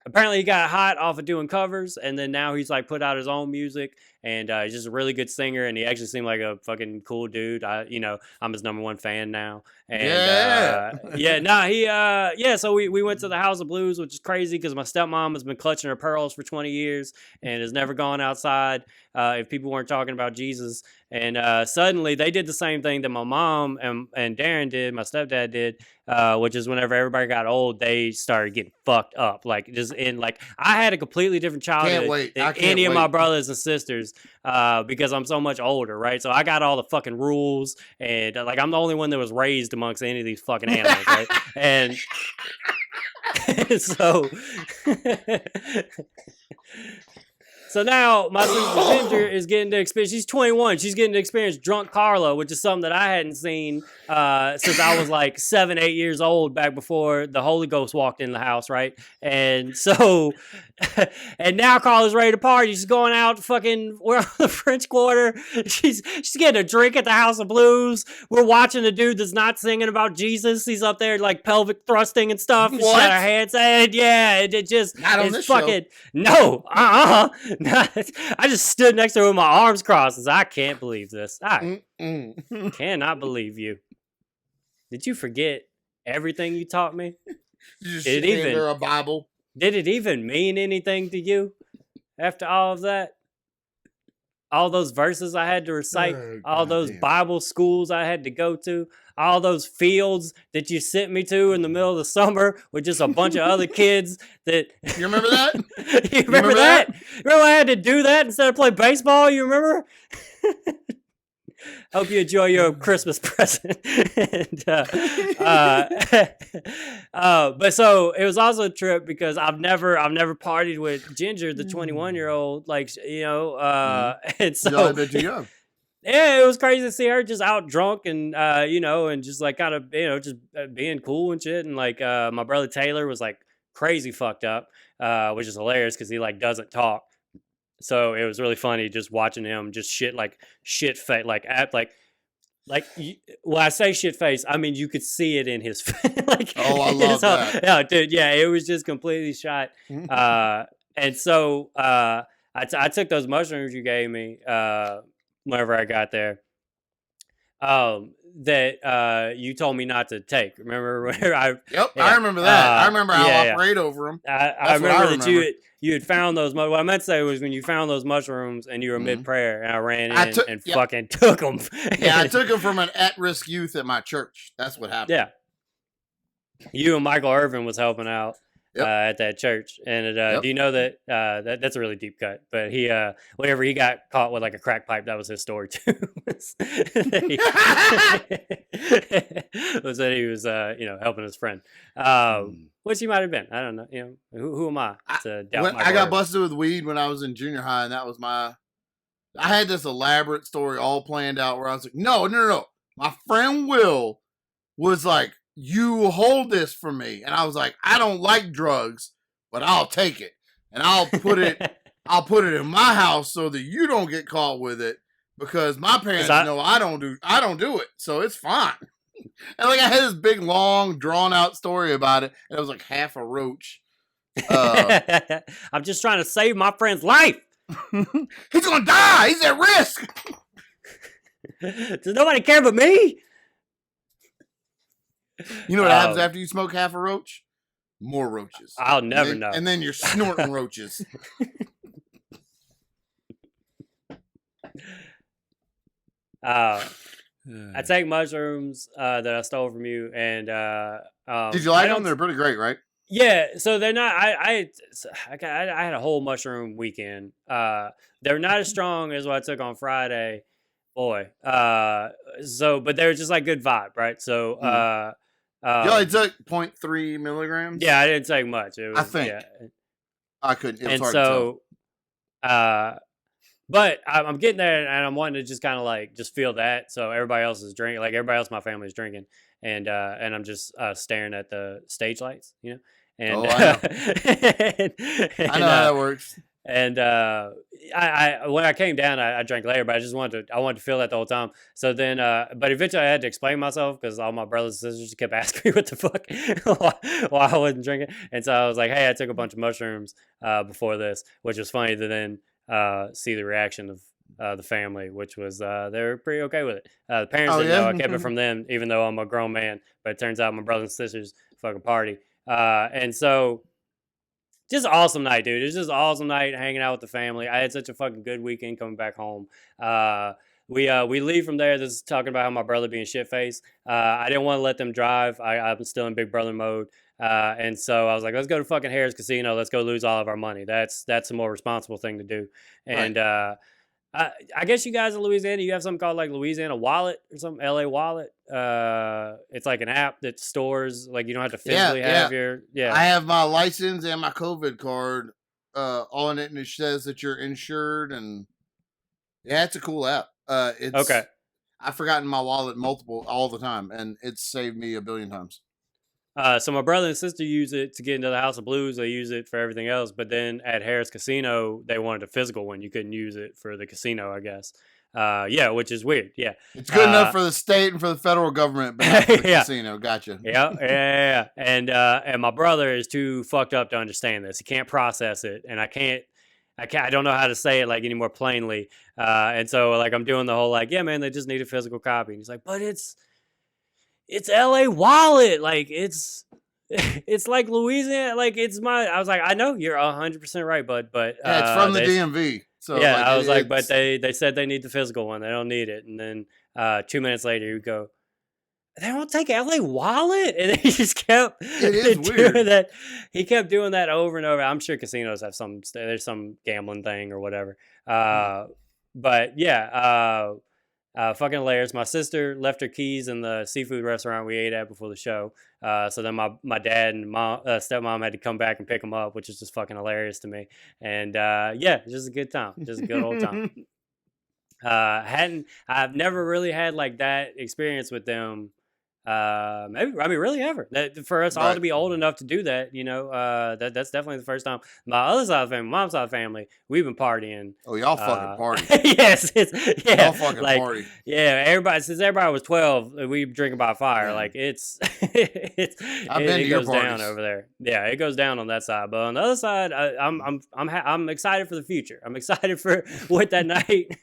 apparently he got hot off of doing covers, and then now he's like put out his own music, and he's just a really good singer, and he actually seemed like a fucking cool dude. I'm his number one fan now. And so we went to the House of Blues, which is crazy because my stepmom has been clutching her pearls for 20 years and has never gone outside if people weren't talking about Jesus. And suddenly they did the same thing that my mom and Darren did, my stepdad did, which is whenever everybody got old, they started getting fucked up. Like I had a completely different childhood than any of my brothers and sisters because I'm so much older, right? So I got all the fucking rules, and like I'm the only one that was raised amongst any of these fucking animals, right? And so So now my sister Ginger is getting to experience. She's 21. She's getting to experience Drunk Carlo, which is something that I hadn't seen since I was like 7, 8 years old, back before the Holy Ghost walked in the house, right? And so, and now Carla's ready to party. She's going out fucking. We're on the French Quarter. She's getting a drink at the House of Blues. We're watching a dude that's not singing about Jesus. He's up there like pelvic thrusting and stuff. What? She's got her hands. And yeah, it just not on this fucking show. No. I just stood next to her with my arms crossed. I can't believe this. I cannot believe you. Did you forget everything you taught me? You just handed her a Bible. Did it even mean anything to you after all of that? All those verses I had to recite, all those Bible schools I had to go to, all those fields that you sent me to in the middle of the summer with just a bunch of other kids that... You remember that? You remember that? You remember I had to do that instead of play baseball? You remember? Hope you enjoy your Christmas present. But so it was also a trip because I've never partied with Ginger, the 21-year-old, like, and so I bet you young. Yeah, it was crazy to see her just out drunk and and just like kind of just being cool and shit. And like my brother Taylor was like crazy fucked up, which is hilarious because he like doesn't talk. So it was really funny just watching him just shit face like act when I say shit face, I mean you could see it in his face. Like, I love that. Yeah, dude, yeah, it was just completely shot. And so I took those mushrooms you gave me whenever I got there. That you told me not to take. Remember where I? Yep, I remember that. I remember how I prayed over them. I remember that you had found those. What I meant to say was when you found those mushrooms and you were mid prayer, and I ran in and fucking took them. Yeah, I took them from an at-risk youth at my church. That's what happened. Yeah, you and Michael Irvin was helping out. At that church, and do you know that that's a really deep cut? But he, whenever he got caught with like a crack pipe, that was his story too. was that he was helping his friend, which he might have been. I don't know. Who am I to doubt? I got busted with weed when I was in junior high, and that was I had this elaborate story all planned out where I was like, no. My friend Will was like, you hold this for me. And I was like, I don't like drugs, but I'll take it. And I'll put it in my house so that you don't get caught with it because my parents know I don't do it. So it's fine. And like I had this big, long, drawn out story about it. And it was like half a roach. I'm just trying to save my friend's life. He's going to die. He's at risk. Does nobody care but me? You know what happens after you smoke half a roach? More roaches. I'll never know. And then you're snorting roaches. I take mushrooms that I stole from you, and did you like them? They're pretty great, right? Yeah. So they're not. I had a whole mushroom weekend. They're not as strong as what I took on Friday. Boy. But they were just like good vibe, right? So. You only took 0.3 milligrams? Yeah, I didn't take much. It was, I think. Yeah. I couldn't. It was and hard so, to tell. But I'm getting there, and I'm wanting to just kind of like just feel that. So everybody else is drinking, like everybody else in my family is drinking, and I'm just staring at the stage lights, And I know. I know how that works. And I when I came down, I drank later, but I wanted to feel that the whole time. So then, but eventually I had to explain myself because all my brothers and sisters kept asking me what the fuck why I wasn't drinking. And so I was like, hey, I took a bunch of mushrooms before this, which was funny to then see the reaction of the family, which was they were pretty okay with it. The parents didn't know I kept it from them, even though I'm a grown man. But it turns out my brothers and sisters fucking party. And so. Just an awesome night, dude. It was just an awesome night hanging out with the family. I had such a fucking good weekend coming back home. We leave from there. This is talking about how my brother being shit-faced. I didn't want to let them drive. I'm still in big brother mode. And so I was like, let's go to fucking Harris Casino. Let's go lose all of our money. That's a more responsible thing to do. And I guess you guys in Louisiana, you have something called like Louisiana Wallet or something, LA Wallet. It's like an app that stores, like you don't have to physically have your. Yeah, I have my license and my COVID card on it, and it says that you're insured. And yeah, it's a cool app. It's okay. I've forgotten my wallet all the time, and it's saved me a billion times. So my brother and sister use it to get into the House of Blues. They use it for everything else. But then at Harris Casino, they wanted a physical one. You couldn't use it for the casino, I guess. Which is weird. Yeah. It's good enough for the state and for the federal government, but not for the casino. Gotcha. Yeah. And my brother is too fucked up to understand this. He can't process it. And I don't know how to say it like any more plainly. And so like I'm doing the whole like, yeah, man, they just need a physical copy. And he's like, but it's LA Wallet. Like it's like Louisiana. Like I was like, I know you're 100% right, bud. But it's from the DMV. So yeah, I was like, but they said they need the physical one. They don't need it. And then 2 minutes later, you go, they don't take LA Wallet, and he just kept doing that. He kept doing that over and over. I'm sure casinos have there's some gambling thing or whatever. But yeah. Fucking hilarious. My sister left her keys in the seafood restaurant we ate at before the show. So then my dad and stepmom had to come back and pick them up, which is just fucking hilarious to me. And just a good time. Just a good old time. I've never really had like that experience with them. Maybe, I mean, really ever. That for us all to be old enough to do that, that's definitely the first time. My other side of the family, mom's side of the family, we've been partying. Oh, y'all fucking party. Yes, y'all fucking party. Yeah, since everybody was 12, we drinking by fire. Yeah. Like it goes down over there. Yeah, it goes down on that side. But on the other side, I'm excited for the future. I'm excited for what that night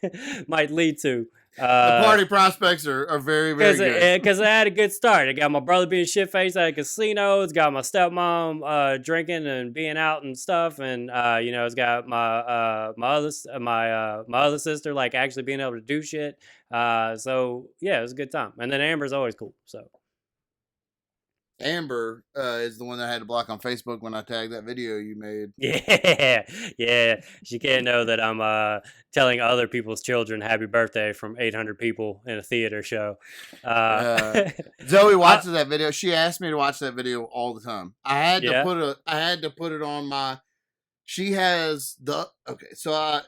might lead to. The party prospects are very, very good. Because I had a good start. I got my brother being shit-faced at a casino. It's got my stepmom drinking and being out and stuff. And, it's got my other sister, like, actually being able to do shit. So, yeah, it was a good time. And then Amber's always cool, so. Amber is the one that I had to block on Facebook when I tagged that video you made. Yeah. She can't know that I'm telling other people's children happy birthday from 800 people in a theater show. Zoe watches that video. She asked me to watch that video all the time. I had to put it on my. She has so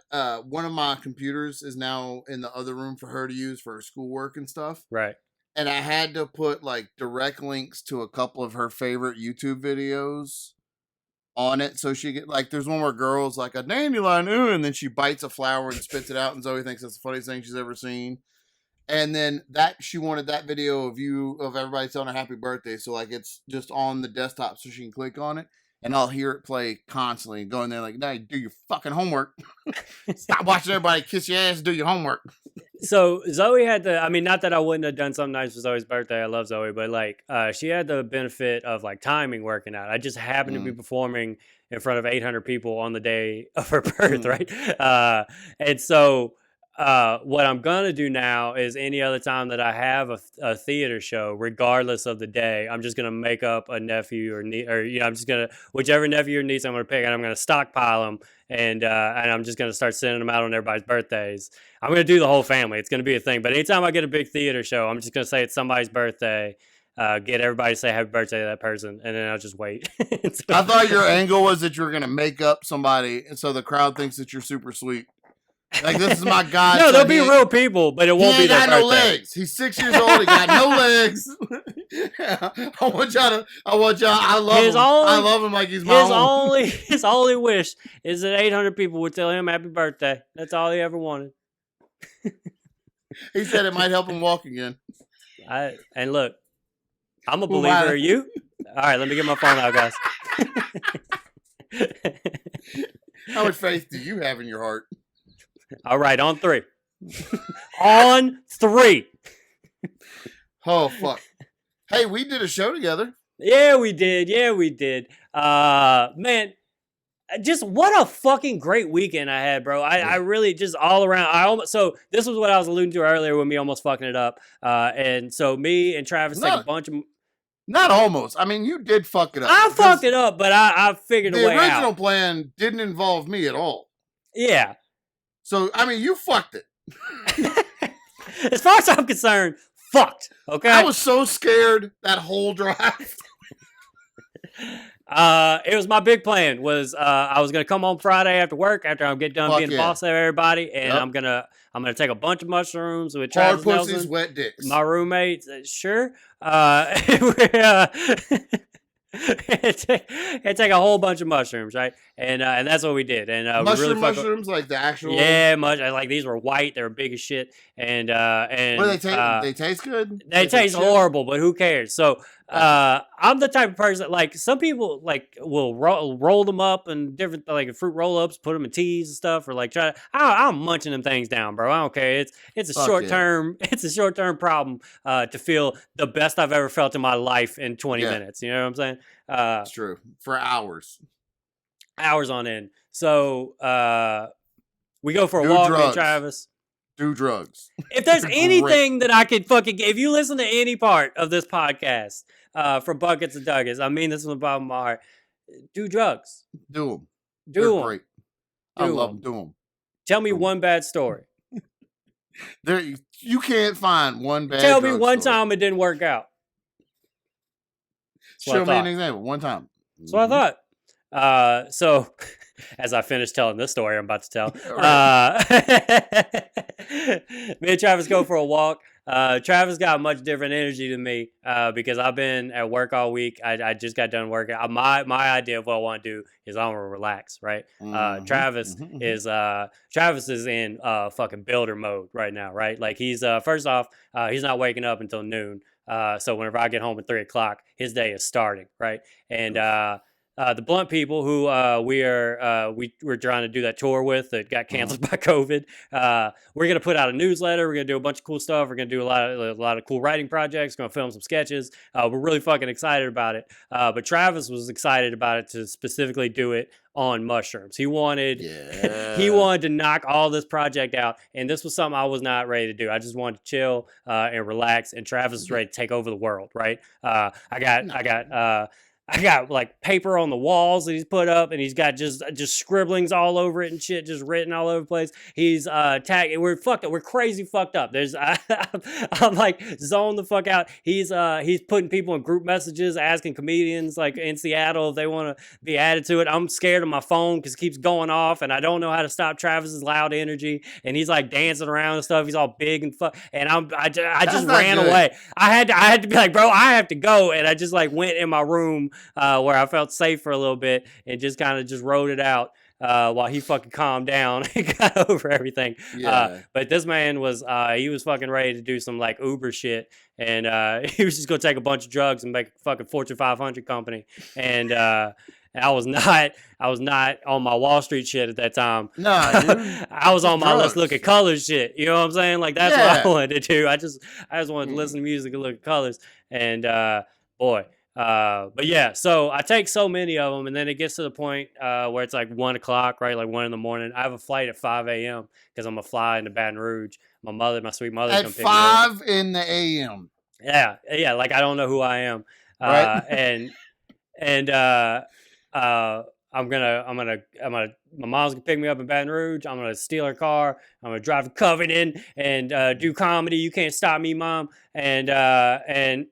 one of my computers is now in the other room for her to use for her schoolwork and stuff. Right. And I had to put like direct links to a couple of her favorite YouTube videos on it. So she get like, there's one where girls like a dandelion, and then she bites a flower and spits it out. And Zoe thinks that's the funniest thing she's ever seen. And then she wanted that video of everybody telling her happy birthday. So like, it's just on the desktop so she can click on it. And I'll hear it play constantly and go in there like, now you do your fucking homework. Stop watching everybody kiss your ass, do your homework. So Zoe had not that I wouldn't have done something nice for Zoe's birthday. I love Zoe, but like she had the benefit of like timing working out. I just happened to be performing in front of 800 people on the day of her birth, right? And so what I'm gonna do now is any other time that I have a theater show, regardless of the day, I'm just gonna make up a nephew or niece, or I'm just gonna whichever nephew or niece I'm gonna pick, and I'm gonna stockpile them, and I'm just gonna start sending them out on everybody's birthdays. I'm gonna do the whole family. It's gonna be a thing. But anytime I get a big theater show, I'm just gonna say it's somebody's birthday. Get everybody to say happy birthday to that person, and then I'll just wait. I thought your angle was that you were gonna make up somebody, and so the crowd thinks that you're super sweet. Like, this is my God. No, there'll be real people, but it won't be their birthday. He ain't got no legs. He's 6 years old. He got no legs. I want y'all. I love him like he's my own. His only wish is that 800 people would tell him happy birthday. That's all he ever wanted. He said it might help him walk again. And look, I'm a believer of you. All right, let me get my phone out, guys. How much faith do you have in your heart? All right, on 3. On 3. Oh, fuck. Hey, we did a show together. Yeah, we did. Man, just what a fucking great weekend I had, bro. I really just all around. So this was what I was alluding to earlier with me almost fucking it up. And so me and Travis take a bunch of... Not almost. I mean, you did fuck it up. I fucked it up, but I figured a way out. The original plan didn't involve me at all. Yeah. So, I mean, you fucked it. As far as I'm concerned, fucked. Okay. I was so scared that whole drive. It was my big plan. I was gonna come home Friday after work after I get done being the boss of everybody, and I'm gonna take a bunch of mushrooms with Travis Hard Nelson, pussies, wet dicks. My roommates. Sure. And take a whole bunch of mushrooms, right? And that's what we did. And mushrooms, like the actual. Yeah, like these were white. They were big as shit. And what do they taste? They taste good. They taste horrible, but who cares? So I'm the type of person like some people like will roll them up and different like fruit roll ups, put them in teas and stuff, or like I'm munching them things down, bro. I don't care. It's a short term. It's a short term problem to feel the best I've ever felt in my life in 20 minutes. You know what I'm saying? It's true. For hours on end. So we go for a walk, me and Travis. Do drugs. If there's anything that I could if you listen to any part of this podcast from Buckets and Duckets, I mean this from the bottom of my heart, do drugs. Do them. Do them. Great. I love them. Do them. Tell me one bad story. You can't find one bad Tell me one time it didn't work out. Show me an example. One time. That's what I thought. So as I finish telling this story I'm about to tell. Right. Me and Travis go for a walk. Travis got much different energy than me because I've been at work all week. I just got done working. My idea of what I want to do is I want to relax, right? Travis is in fucking builder mode right now, right? Like he's first off, he's not waking up until noon. So whenever I get home at 3:00, his day is starting, right? And the Blunt people who we were trying to do that tour with that got canceled by COVID. We're gonna put out a newsletter. We're gonna do a bunch of cool stuff. We're gonna do a lot of cool writing projects. Gonna film some sketches. We're really fucking excited about it. But Travis was excited about it to specifically do it on mushrooms. He wanted to knock all this project out, and this was something I was not ready to do. I just wanted to chill and relax. And Travis is ready to take over the world. Right? I got like paper on the walls that he's put up, and he's got just scribblings all over it and shit, just written all over the place. He's tagging. We're fucked up. We're crazy fucked up. I'm like zoned the fuck out. He's putting people in group messages, asking comedians like in Seattle if they want to be added to it. I'm scared of my phone because it keeps going off, and I don't know how to stop Travis's loud energy. And he's like dancing around and stuff. He's all big and fuck. And I just ran away. I had to be like, bro, I have to go. And I just like went in my room. Where I felt safe for a little bit and just kind of just rode it out while he fucking calmed down and got over everything. Yeah. But this man was he was fucking ready to do some like Uber shit, and he was just gonna take a bunch of drugs and make a fucking Fortune 500 company. And I was not on my Wall Street shit at that time. No, dude. I was on my drugs. let's look at colors shit. You know what I'm saying? Like that's what I wanted to do. I just wanted to listen to music and look at colors. And boy. But yeah, so I take so many of them, and then it gets to the point where it's like 1:00, right? Like 1 a.m. I have a flight at 5 a.m. because I'm gonna fly into Baton Rouge. My sweet mother, at come pick me up. 5 in the a.m. Yeah. Like I don't know who I am. Right. I'm gonna my mom's gonna pick me up in Baton Rouge. I'm gonna steal her car. I'm gonna drive to Covington and do comedy. You can't stop me, mom. And and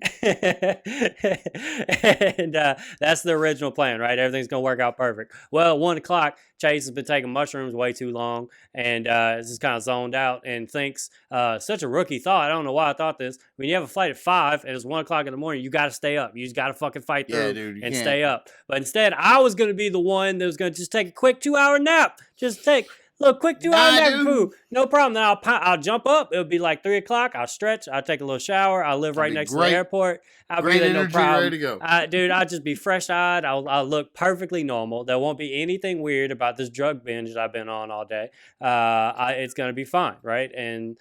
that's the original plan, right? Everything's gonna work out perfect. Well, 1:00, Chase has been taking mushrooms way too long and is just kind of zoned out and thinks such a rookie thought. I don't know why I thought this. When you have a flight at 5 and it's 1:00 in the morning, you got to stay up. You just got to fucking fight through and stay up. But instead, I was gonna be the one that was gonna just take a quick 2-hour nap. Just take. Look, quick 2-hour nap, poo. No problem. Then I'll jump up. It'll be like 3:00. I'll stretch. I'll take a little shower. I live right next to the airport. I'll be there, no problem. Ready to go. Dude, I'll just be fresh-eyed. I'll look perfectly normal. There won't be anything weird about this drug binge that I've been on all day. It's gonna be fine, right? And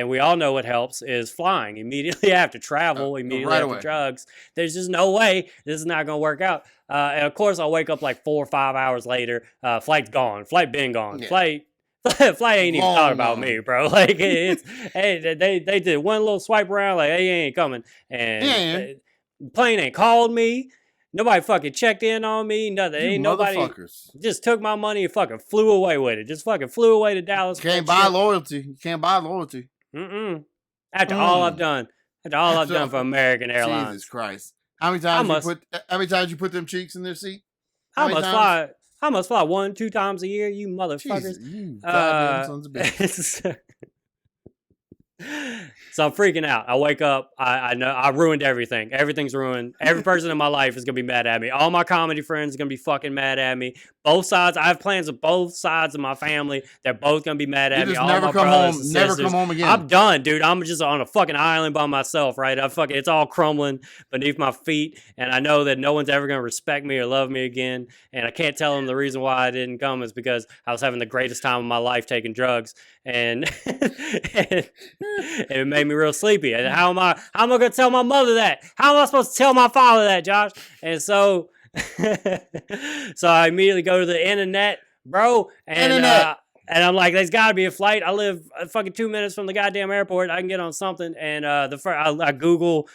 we all know what helps is flying immediately after travel, immediately after drugs. There's just no way this is not gonna work out. And of course, I'll wake up like 4 or 5 hours later. Flight's gone. Flight been gone. Yeah. Flight ain't even thought about me, bro. Like it's hey, they did one little swipe around, like hey, he ain't coming, and the plane ain't called me. Nobody fucking checked in on me. Nothing. Ain't nobody just took my money and fucking flew away with it. Just fucking flew away to Dallas. You can't buy loyalty. You can't buy loyalty. After all I've done. After all I've done for American Airlines. Jesus Christ. How many times you put them cheeks in their seat? I must fly 1-2 times a year, you motherfuckers. Jesus, you goddamn sons of bitches. So I'm freaking out. I wake up. I know I ruined everything. Everything's ruined. Every person in my life is going to be mad at me. All my comedy friends are going to be fucking mad at me. Both sides. I have plans with both sides of my family. They're both going to be mad at me. All never my come brothers home. and Never sisters. come home again. I'm done, dude. I'm just on a fucking island by myself, right? It's all crumbling beneath my feet. And I know that no one's ever going to respect me or love me again. And I can't tell them the reason why I didn't come is because I was having the greatest time of my life taking drugs. And it made me real sleepy. And how am I gonna tell my mother that? How am I supposed to tell my father that, Josh? And so so I immediately go to the INNANET, bro, and I'm like, there's got to be a flight. I live fucking 2 minutes from the goddamn airport. I can get on something. And I Google,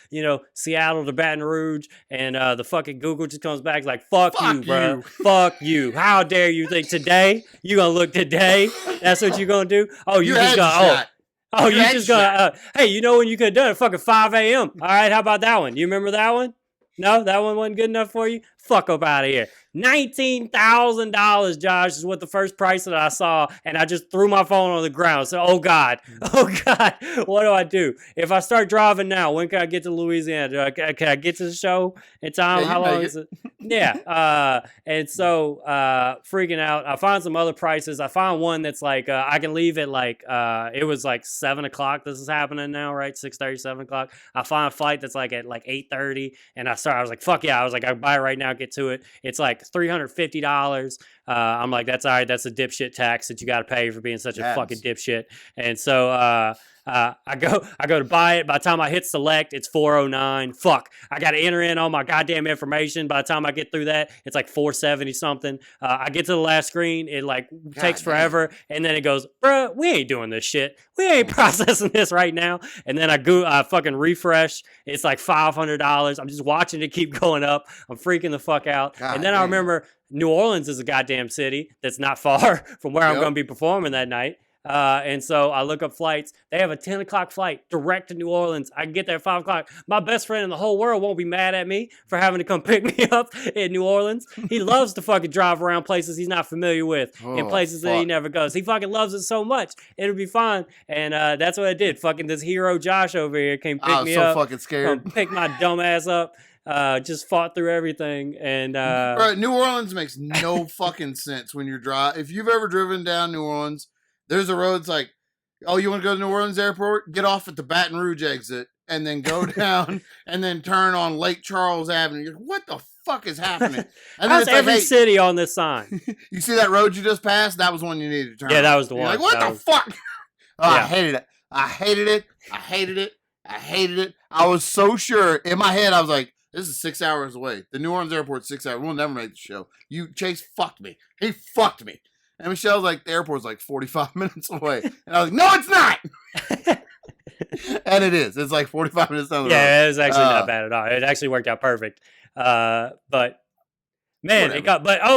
Seattle to Baton Rouge, and the fucking Google just comes back like, fuck you, bro. Fuck you. How dare you think today? You gonna look today? That's what you gonna do? Oh, you just gonna hey, you know when you could have done it? Fucking 5 a.m. All right, how about that one? You remember that one? No, that one wasn't good enough for you? Fuck up out of here. $19,000, Josh, is what the first price that I saw, and I just threw my phone on the ground. So, oh God, what do I do? If I start driving now, when can I get to Louisiana? Can I get to the show in time? Yeah, how long is it? Yeah. And so, freaking out. I found some other prices. I found one that's like, I can leave at like, it was like 7 o'clock. This is happening now, right? 6:30, 7 o'clock. I found a flight that's like at like 8:30. And I was like, fuck yeah. I was like, I can buy it right now, get to it. It's like $350. I'm like, that's all right. That's a dipshit tax that you got to pay for being such a fucking dipshit. And so, I go to buy it. By the time I hit select, it's $409. Fuck. I got to enter in all my goddamn information. By the time I get through that, it's like $470 something. I get to the last screen. It like takes forever. And then it goes, bruh, we ain't doing this shit. We ain't processing this right now. And then I fucking refresh. It's like $500. I'm just watching it keep going up. I'm freaking the fuck out. And then I remember New Orleans is a goddamn city that's not far from where I'm going to be performing that night. And so I look up flights. They have a 10 o'clock flight direct to New Orleans. I can get there at 5 o'clock. My best friend in the whole world won't be mad at me for having to come pick me up in New Orleans. He loves to fucking drive around places he's not familiar with in places that he never goes. He fucking loves it so much. It'll be fine. And that's what I did. Fucking this hero Josh over here came pick me up. I was so fucking scared. Pick my dumb ass up. Just fought through everything. And bro, New Orleans makes no fucking sense when you're driving. If you've ever driven down New Orleans, there's a road that's like, oh, you want to go to New Orleans Airport? Get off at the Baton Rouge exit and then go down and then turn on Lake Charles Avenue. You're like, what the fuck is happening? And how's every city on this sign? You see that road you just passed? That was one you needed to turn on. That was the one. You're like, what the fuck? Oh, yeah. I hated it. I hated it. I hated it. I hated it. I was so sure. In my head, I was like, this is 6 hours away. The New Orleans airport's 6 hours. We'll never make the show. Chase fucked me. He fucked me. And Michelle's like, the airport's like 45 minutes away. And I was like, no, it's not. And it is. It's like 45 minutes down the road. Yeah, it was actually not bad at all. It actually worked out perfect. But man,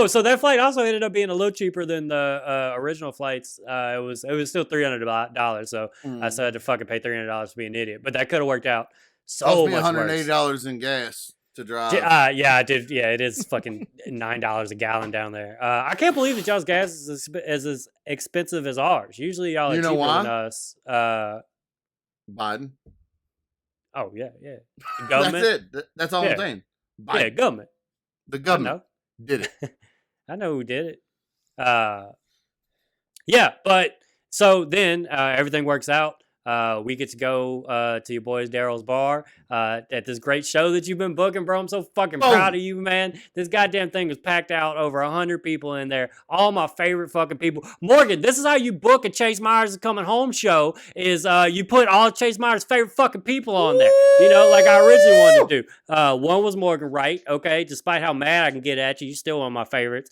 so that flight also ended up being a little cheaper than the original flights. It was still $300. So I still had to fucking pay $300 to be an idiot. But that could have worked out so much worse. $180 in gas to drive. Yeah, I did. Yeah, it is fucking $9 a gallon down there. I can't believe that y'all's gas is as expensive as ours. Usually y'all are cheaper than us. Biden. Oh yeah. The government. That's it. That's all I'm saying. Biden. Yeah, government. The government did it. I know who did it. Yeah, but so then everything works out. We get to go to your boys Daryl's bar at this great show that you've been booking, bro. I'm so fucking proud of you, man. This goddamn thing was packed out, over 100 people in there. All my favorite fucking people. Morgan, this is how you book a Chase Myers is Coming Home show, is you put all Chase Myers' favorite fucking people on there. You know, like I originally wanted to do. One was Morgan Wright, okay? Despite how mad I can get at you, you're still one of my favorites.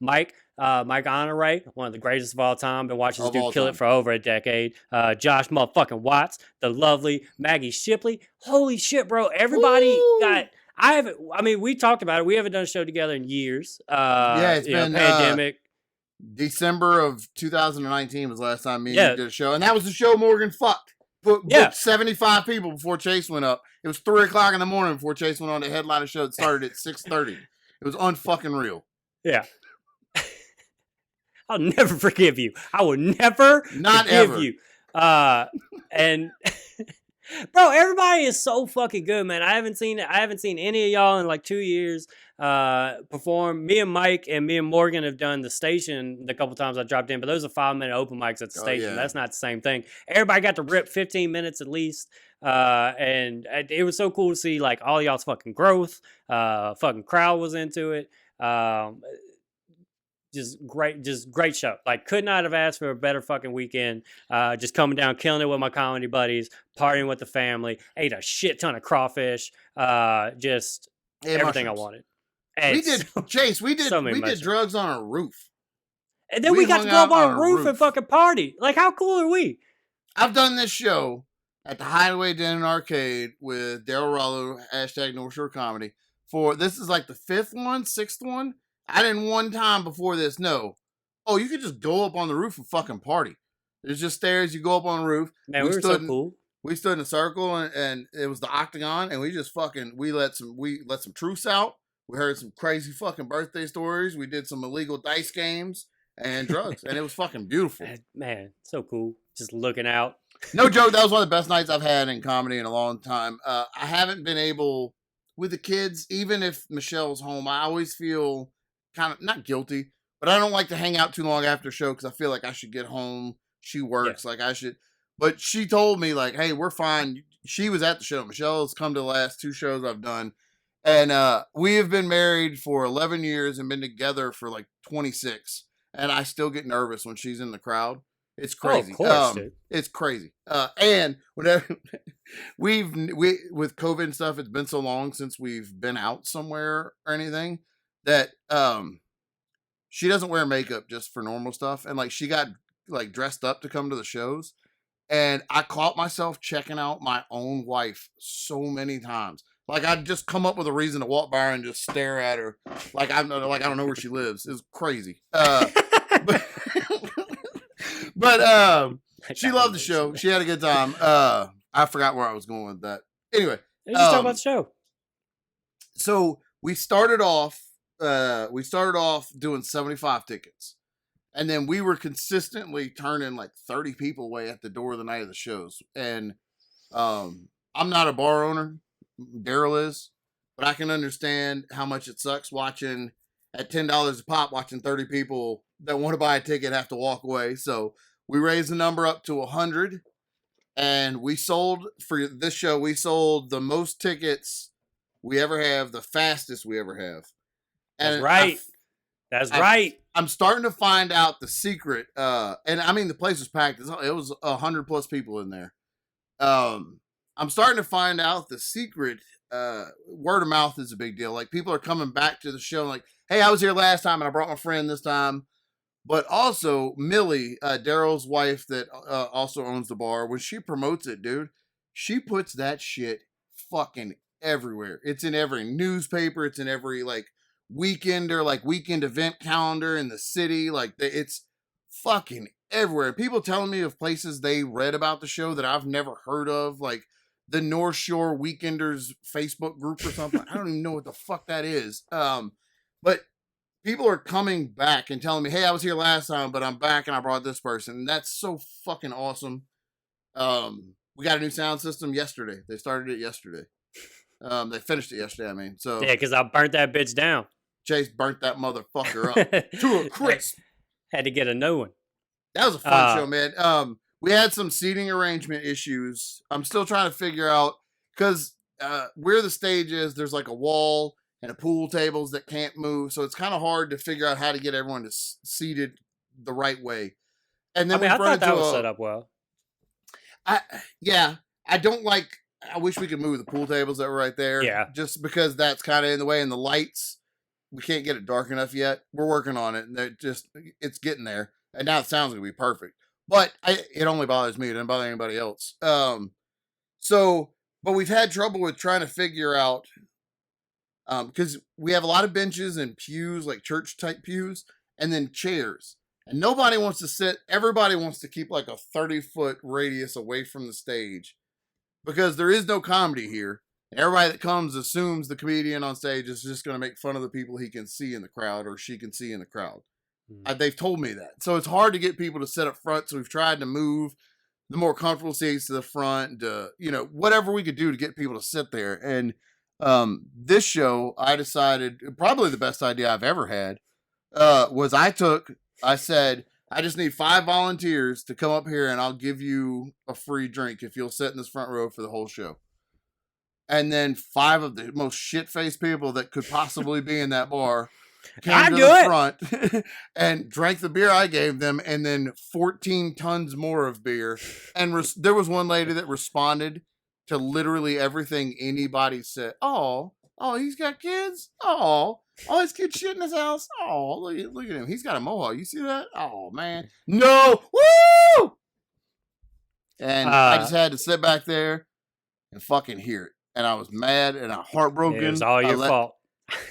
Mike Honoré, one of the greatest of all time. Been watching this dude kill it for over a decade. Josh motherfucking Watts, the lovely Maggie Shipley. Holy shit, bro. Everybody we talked about it. We haven't done a show together in years. It's been pandemic. December of 2019 was the last time me and you did a show. And that was the show Morgan fucked. Booked 75 people before Chase went up. It was 3 o'clock in the morning before Chase went on the headline show that started at 6:30. It was unfucking real. Yeah. I'll never forgive you. I will never forgive you. And bro, everybody is so fucking good, man. I haven't seen any of y'all in like 2 years perform. Me and Mike and me and Morgan have done the station the couple times I dropped in, but those are 5-minute open mics at the station. That's not the same thing. Everybody got to rip 15 minutes at least. And it was so cool to see like all y'all's fucking growth. Fucking crowd was into it. Just great show. Like, could not have asked for a better fucking weekend. Just coming down, killing it with my comedy buddies, partying with the family, ate a shit ton of crawfish, just everything I wanted. And we did drugs on a roof. And then we got to go up on a roof and fucking party. Like, how cool are we? I've done this show at the Hideaway Den and Arcade with Daryl Rollo, # North Shore Comedy. This is like the 6th one. I didn't one time before this know, you could just go up on the roof and fucking party. There's just stairs. You go up on the roof. Man, we were so cool. We stood in a circle and it was the octagon and we just fucking, we let some truths out. We heard some crazy fucking birthday stories. We did some illegal dice games and drugs, and it was fucking beautiful. Man, so cool. Just looking out. No joke, that was one of the best nights I've had in comedy in a long time. I haven't been able, with the kids, even if Michelle's home, I always feel kind of, not guilty, but I don't like to hang out too long after a show because I feel like I should get home. She works, like I should. But she told me, like, hey, we're fine. She was at the show. Michelle's come to the last 2 shows I've done. And we have been married for 11 years and been together for like 26. And I still get nervous when she's in the crowd. It's crazy. Oh, of course, dude. It's crazy. And whenever we with COVID and stuff, it's been so long since we've been out somewhere or anything that she doesn't wear makeup just for normal stuff. And like she got like dressed up to come to the shows. And I caught myself checking out my own wife so many times. Like I'd just come up with a reason to walk by her and just stare at her, like I don't know where she lives. It's crazy. But she loved the show. She had a good time. I forgot where I was going with that. Anyway, let's just talk about the show. So we started off doing 75 tickets. And then we were consistently turning like 30 people away at the door the night of the shows. And I'm not a bar owner. Daryl is. But I can understand how much it sucks watching at $10 a pop, watching 30 people that want to buy a ticket have to walk away. So we raised the number up to 100. And we sold, for this show, we sold the most tickets we ever have, the fastest we ever have. And that's right. That's right. I'm starting to find out the secret. And I mean, the place was packed. It was 100+ people in there. I'm starting to find out the secret. Word of mouth is a big deal. Like people are coming back to the show like, hey, I was here last time and I brought my friend this time. But also Millie, Daryl's wife that also owns the bar, when she promotes it, dude, she puts that shit fucking everywhere. It's in every newspaper. It's in every like weekend event calendar in the city. Like it's fucking everywhere. People telling me of places they read about the show that I've never heard of, like the North Shore Weekenders Facebook group or something. I don't even know what the fuck that is. But people are coming back and telling me, hey, I was here last time, but I'm back and I brought this person. And that's so fucking awesome. We got a new sound system yesterday. They started it yesterday. They finished it yesterday, I mean. So yeah, because I burnt that bitch down. Chase burnt that motherfucker up to a crisp. Had to get a new one. That was a fun show, man. We had some seating arrangement issues. I'm still trying to figure out, because where the stage is, there's like a wall and a pool tables that can't move. So it's kind of hard to figure out how to get everyone to seated the right way. And then I thought that was set up well. I wish we could move the pool tables that were right there. Yeah. Just because that's kind of in the way. And the lights, we can't get it dark enough yet. We're working on it. And it's getting there. And now it sounds going to be perfect. But it only bothers me. It doesn't bother anybody else. But we've had trouble with trying to figure out, because we have a lot of benches and pews, like church type pews, and then chairs. And nobody wants to sit. Everybody wants to keep like a 30-foot radius away from the stage, because there is no comedy here. And everybody that comes assumes the comedian on stage is just going to make fun of the people he can see in the crowd or she can see in the crowd. They've told me that. So it's hard to get people to sit up front. So we've tried to move the more comfortable seats to the front, to, whatever we could do to get people to sit there. And this show, I decided, probably the best idea I've ever had, was I said, I just need 5 volunteers to come up here and I'll give you a free drink if you'll sit in this front row for the whole show. And then 5 of the most shit-faced people that could possibly be in that bar came to the front and drank the beer I gave them, and then 14 tons more of beer. And there was one lady that responded to literally everything anybody said. Oh, he's got kids? Oh, his kid shit in his house? Oh, look at him. He's got a mohawk. You see that? Oh, man. No. Woo! And I just had to sit back there and fucking hear it. And I was mad and heartbroken. It was all your fault.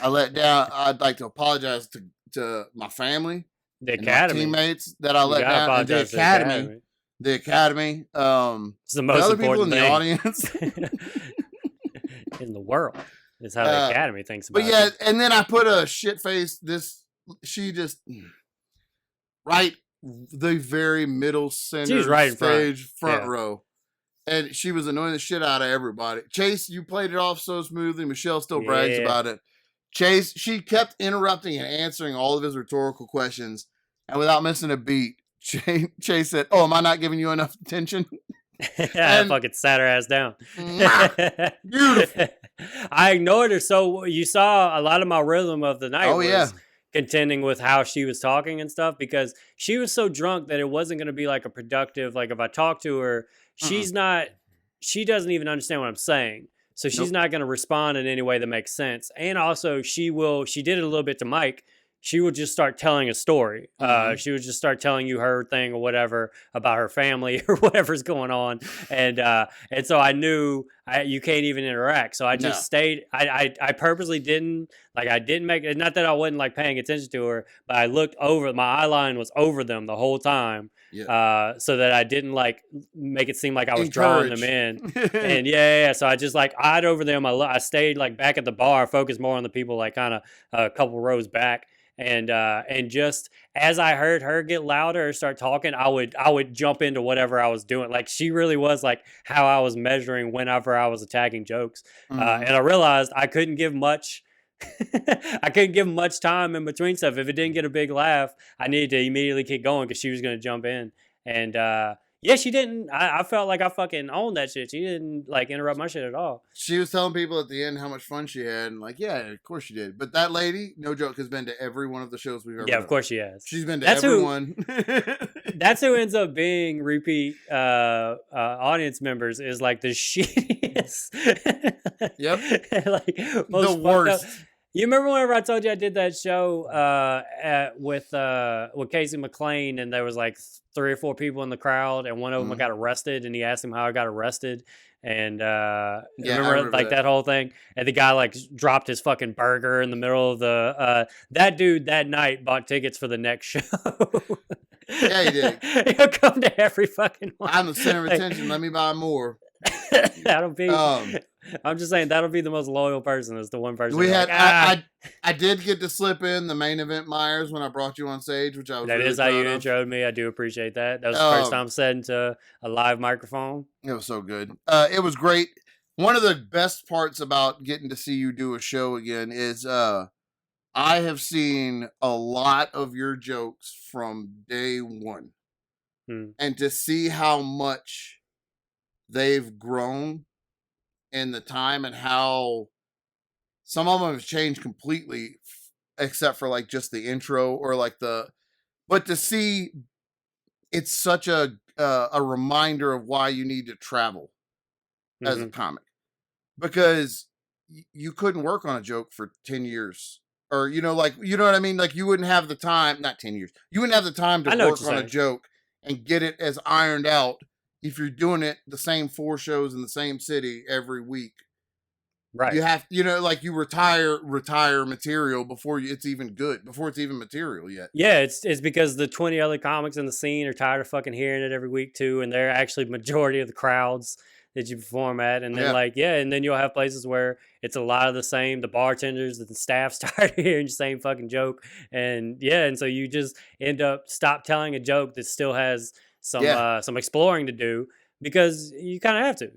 I let down. I'd like to apologize to my family, the academy, my teammates that I let down, and the academy. The academy. It's the most other important people in the audience in the world. It's how the Academy thinks about it. But yeah, and then I put a shit face. She just right the very middle center right stage front row. And she was annoying the shit out of everybody. Chase, you played it off so smoothly. Michelle still brags about it. Chase, she kept interrupting and answering all of his rhetorical questions. And without missing a beat, Chase said, "Oh, am I not giving you enough attention?" Yeah, I fucking sat her ass down. Beautiful. I ignored her. So you saw a lot of my rhythm of the night was contending with how she was talking and stuff, because she was so drunk that it wasn't going to be like a productive, like if I talk to her, she doesn't even understand what I'm saying. So she's not going to respond in any way that makes sense. And also she did it a little bit to Mike. She would just start telling a story. She would just start telling you her thing or whatever about her family or whatever's going on. And so I knew you can't even interact. So I just stayed. I purposely didn't make it. Not that I wasn't like paying attention to her, but I looked over. My eye line was over them the whole time. Yeah. So that I didn't like make it seem like I was drawing them in. And so I just like eyed over them. I stayed like back at the bar, focused more on the people like kind of a couple rows back. And just as I heard her get louder or start talking, I would jump into whatever I was doing. Like she really was like how I was measuring whenever I was attacking jokes. And I realized I couldn't give much. I couldn't give much time in between stuff. If it didn't get a big laugh, I needed to immediately keep going because she was going to jump in. And she didn't. I felt like I fucking owned that shit. She didn't like interrupt my shit at all. She was telling people at the end how much fun she had, and like, yeah, of course she did. But that lady, no joke, has been to every one of the shows we've ever done. Yeah, of course she has. She's been to everyone. That's who ends up being repeat audience members, is like the shittiest. Yep. Like the worst. You remember whenever I told you I did that show with Casey McLean, and there was like 3 or 4 people in the crowd, and one of them got arrested, and he asked him how I got arrested, and remember that whole thing, and the guy like dropped his fucking burger in the middle of the that dude that night bought tickets for the next show. Yeah, he did. He'll come to every fucking one. I'm the center of attention. Let me buy more. That'll be. I'm just saying that'll be the most loyal person. Is the one person we had. I did get to slip in the main event Myers when I brought you on stage, which I was. That really is how you introed me. I do appreciate that. That was the first time said into a live microphone. It was so good. It was great. One of the best parts about getting to see you do a show again is I have seen a lot of your jokes from day one, and to see how much they've grown in the time and how some of them have changed completely, except for like just the intro or like but to see it's such a reminder of why you need to travel as a comic, because you couldn't work on a joke for 10 years or, like, you know what I mean? Like you wouldn't have the time, not 10 years. You wouldn't have the time to work on a joke and get it as ironed out if you're doing it the same 4 shows in the same city every week. Right. You have, like you retire material before it's even good, before it's even material yet. Yeah, it's because the 20 other comics in the scene are tired of fucking hearing it every week too, and they're actually majority of the crowds that you perform at. And then and then you'll have places where it's a lot of the same, the bartenders, the staff's tired of hearing the same fucking joke. And and so you just end up stop telling a joke that still has some exploring to do, because you kind of have to,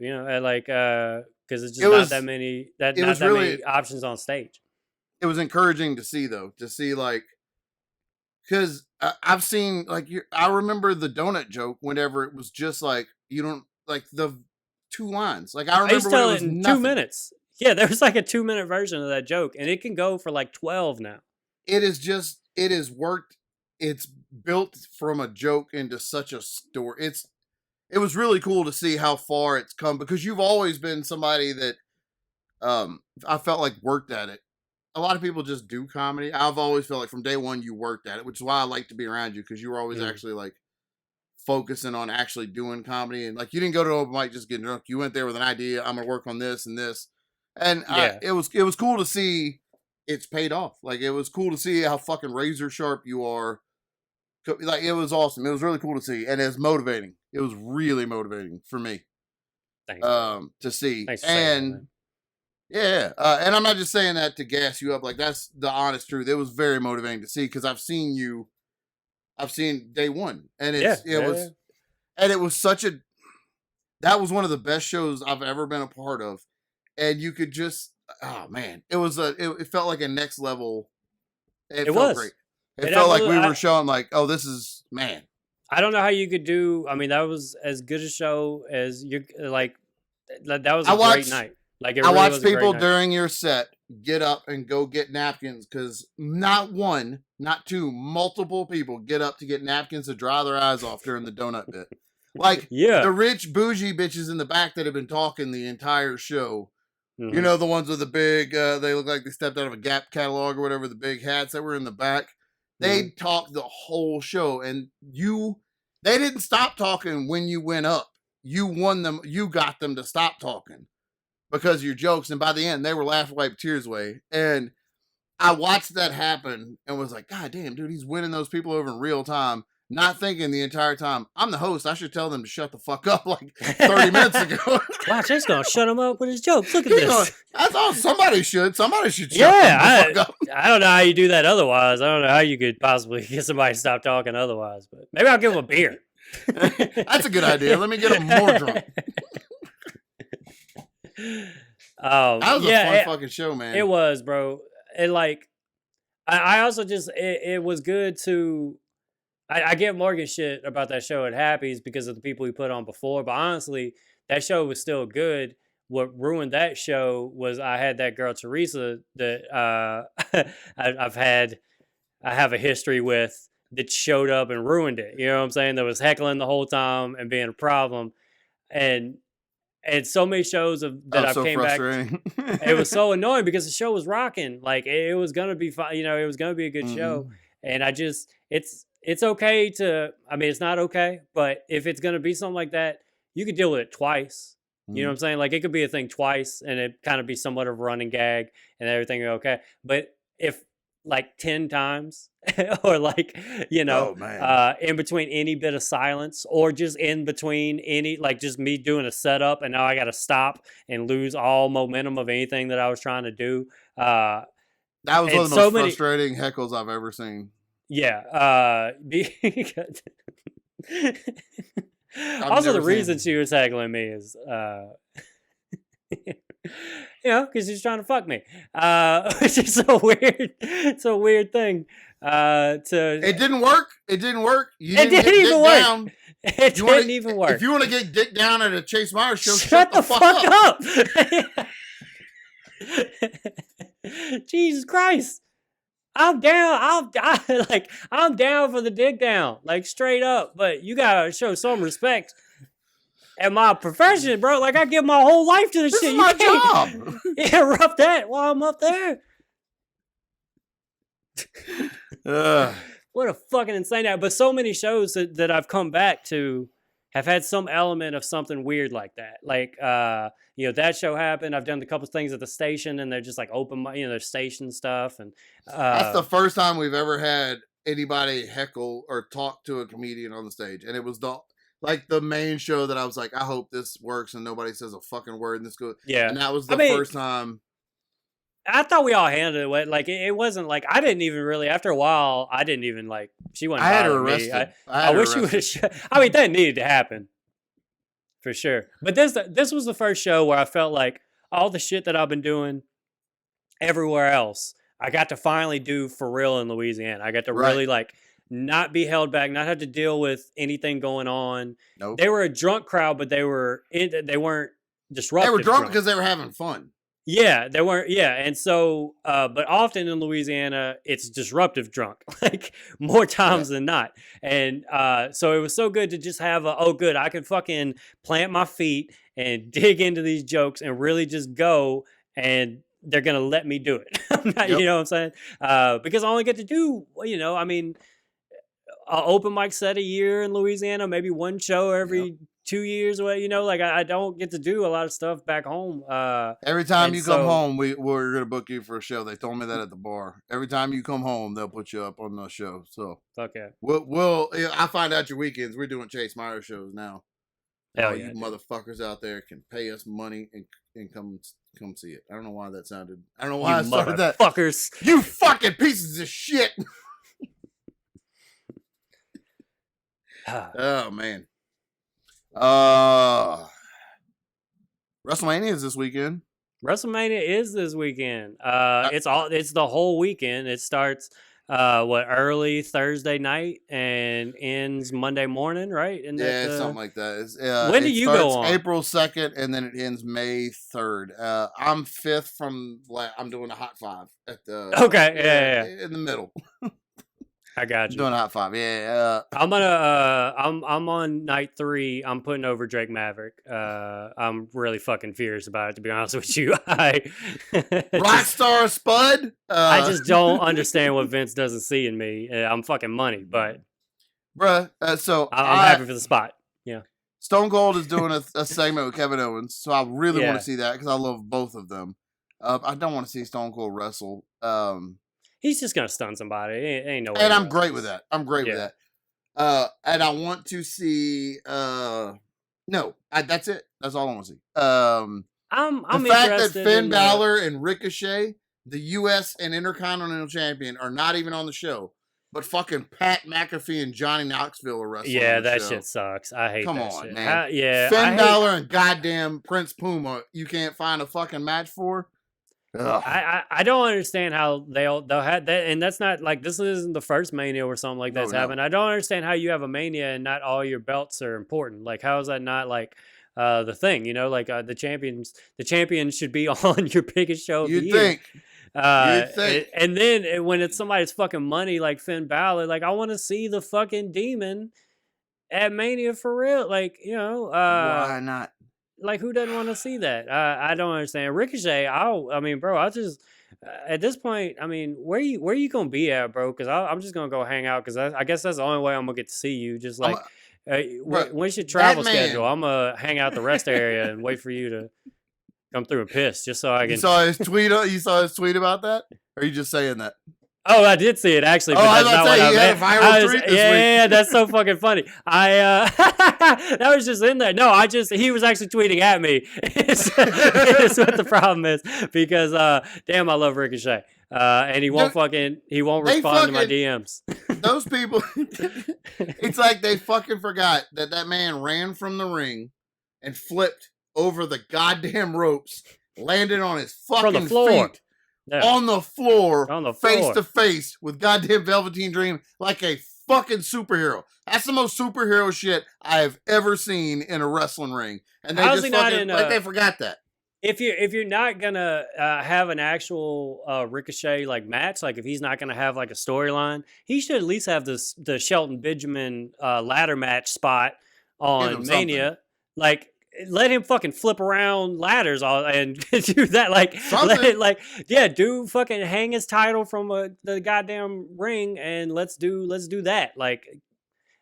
because it's just not that many many options on stage. It was encouraging to see though, like, because I've seen like I remember the donut joke whenever it was just like you don't like the 2 lines. Like I remember when it was in 2 minutes. Yeah, there was like a 2-minute version of that joke, and it can go for like 12 now. It has worked. It's built from a joke into such a story. It was really cool to see how far it's come, because you've always been somebody that I felt like worked at it. A lot of people just do comedy. I've always felt like from day one you worked at it, which is why I like to be around you, because you were always actually like focusing on actually doing comedy. And like you didn't go to open mic just getting drunk. You went there with an idea. I'm gonna work on this and this. And it was cool to see it's paid off. Like it was cool to see how fucking razor sharp you are. Like it was awesome. It was really cool to see, and it's motivating. It was really motivating for me. Thanks. To see. Thanks and Yeah, and I'm not just saying that to gas you up. Like, that's the honest truth. It was very motivating to see because I've seen day one, and it was such a. That was one of the best shows I've ever been a part of, and you could just, oh man, it felt like a next level. It felt great. It felt like we were showing like, oh, this is, man. I don't know how you could do. I mean, that was as good a show as you like. That was a great night. Like, I watched people during your set get up and go get napkins because not one, not two, multiple people get up to get napkins to dry their eyes off during the donut bit. Like, the rich bougie bitches in the back that have been talking the entire show. Mm-hmm. You know, the ones with the big, they look like they stepped out of a Gap catalog or whatever, the big hats that were in the back. They talked the whole show, and they didn't stop talking when you went up. You won them. You got them to stop talking because of your jokes. And by the end, they were laughing, wipe tears away. And I watched that happen and was like, God damn, dude, he's winning those people over in real time. Not thinking the entire time, I'm the host. I should tell them to shut the fuck up like 30 minutes ago. Watch, he's going to shut him up with his jokes. Look at this. That's all. Somebody should shut them the fuck up. I don't know how you do that otherwise. I don't know how you could possibly get somebody to stop talking otherwise. But maybe I'll give them a beer. That's a good idea. Let me get them more drunk. That was a fun fucking show, man. It was, bro. And like, I also just, it was good to, I get Morgan shit about that show at Happy's because of the people he put on before, but honestly, that show was still good. What ruined that show was I had that girl Teresa that I have a history with that showed up and ruined it. You know what I'm saying? That was heckling the whole time and being a problem, and so many shows that I've came back. It was so annoying because the show was rocking. Like, it was gonna be fun. You know, it was gonna be a good show, and I just it's okay to. I mean, it's not okay, but if it's gonna be something like that, you could deal with it twice. You know what I'm saying? Like, it could be a thing twice, and it kind of be somewhat of a running gag, and everything okay. But if like 10 times, or like, you know, in between any bit of silence, or just in between any, like, just me doing a setup, and now I got to stop and lose all momentum of anything that I was trying to do. That was one of the most frustrating heckles I've ever seen. Yeah. Also, the reason she was heckling me is, you know, because she's trying to fuck me, which is so weird. It's a weird thing. It didn't work. It didn't work. It didn't even work. It didn't even work. If you want to get dick down at a Chase Myers show, shut the fuck up. Jesus Christ. I'm down. I'm down for the dig down, like, straight up. But you gotta show some respect at my profession, bro. Like, I give my whole life to this shit. Is my job. Interrupt that while I'm up there. What a fucking insane night. But so many shows that I've come back to have had some element of something weird like that. Like, you know, that show happened. I've done a couple things at the station, and they're just like open, you know, their station stuff. And that's the first time we've ever had anybody heckle or talk to a comedian on the stage. And it was the main show that I was like, I hope this works and nobody says a fucking word in this goes. Yeah. And that was the first time. I thought we all handled it. Like, it wasn't like, I didn't even really, after a while, I didn't even like, she wasn't bothering me. I wish you would have, I mean, that needed to happen. For sure. But this was the first show where I felt like all the shit that I've been doing everywhere else, I got to finally do for real in Louisiana. I got to really, like, not be held back, not have to deal with anything going on. Nope. They were a drunk crowd, but they weren't disruptive. They were drunk because they were having fun. Yeah, they weren't. Yeah, and so, but often in Louisiana, it's disruptive drunk, like, more times than not. And so it was so good to just have good, I can fucking plant my feet and dig into these jokes and really just go, and they're gonna let me do it. You know what I'm saying? Because I only get to do, you know, I mean, an open mic set a year in Louisiana, maybe one show every 2 years away, you know, like, I don't get to do a lot of stuff back home. Every time you come home, we're going to book you for a show. They told me that at the bar. Every time you come home, they'll put you up on the show. So fuck yeah. We'll I find out your weekends. We're doing Chase Myers shows now. Hell you motherfuckers out there can pay us money and come see it. I don't know why that sounded. I don't know why I started that. Fuckers. You fucking pieces of shit. Oh man. WrestleMania is this weekend. WrestleMania is this weekend. It's the whole weekend. It starts early Thursday night and ends Monday morning, right? Something like that. When do you go on? April 2nd, and then it ends May 3rd. I'm 5th from. I'm doing a hot 5 at the. In the middle. I got you. Doing a hot 5, yeah. I'm on night 3. I'm putting over Drake Maverick. I'm really fucking furious about it, to be honest with you. Rockstar Spud. I just don't understand what Vince doesn't see in me. I'm fucking money, but bruh. So I'm happy for the spot. Yeah. Stone Cold is doing a segment with Kevin Owens, so I really want to see that because I love both of them. I don't want to see Stone Cold wrestle. He's just gonna stun somebody. Ain't no way. And I'm great with that. With that. And I want to see. That's it. That's all I want to see. I'm the fact that Finn Balor and Ricochet, the U.S. and Intercontinental Champion, are not even on the show, but fucking Pat McAfee and Johnny Knoxville are wrestling. Yeah, on the that show. shit sucks. I hate. Come that on, shit. Man. Finn Balor and goddamn Prince Puma. You can't find a fucking match for. I don't understand how they'll have that, and that's not like this isn't the first Mania or something like that's happened. I don't understand how you have a Mania and not all your belts are important. Like, how is that not like the thing? You know, like the champions should be on your biggest show of the year. You'd think. And then when it's somebody's fucking money like Finn Balor, like I want to see the fucking demon at Mania for real. Like, you know, why not? Like, who doesn't want to see that? I don't understand. Ricochet, I just at this point, I mean, where you gonna be at, bro? Because I'm just gonna go hang out. Because I guess that's the only way I'm gonna get to see you. Just like, when's your travel schedule? I'm gonna hang out the rest area and wait for you to come through and piss, just so I can. You saw his tweet. You saw his tweet about that? Or are you just saying that? Oh, I did see it actually. But I was about to say, he had a viral tweet this week. Yeah, that's so fucking funny. That was just in there. No, he was actually tweeting at me. It's what the problem is because damn, I love Ricochet. And he won't respond to my DMs. Those people, it's like they fucking forgot that man ran from the ring and flipped over the goddamn ropes, landed on his fucking feet. Yeah. On the floor, face to face with goddamn Velveteen Dream like a fucking superhero. That's the most superhero shit I have ever seen in a wrestling ring. And they just fucking, they forgot that. If you're not gonna have an actual Ricochet like match, like if he's not gonna have like a storyline, he should at least have the Shelton Benjamin ladder match spot on Mania. Like, let him fucking flip around ladders and do that. Do fucking hang his title from the goddamn ring and let's do that. Like,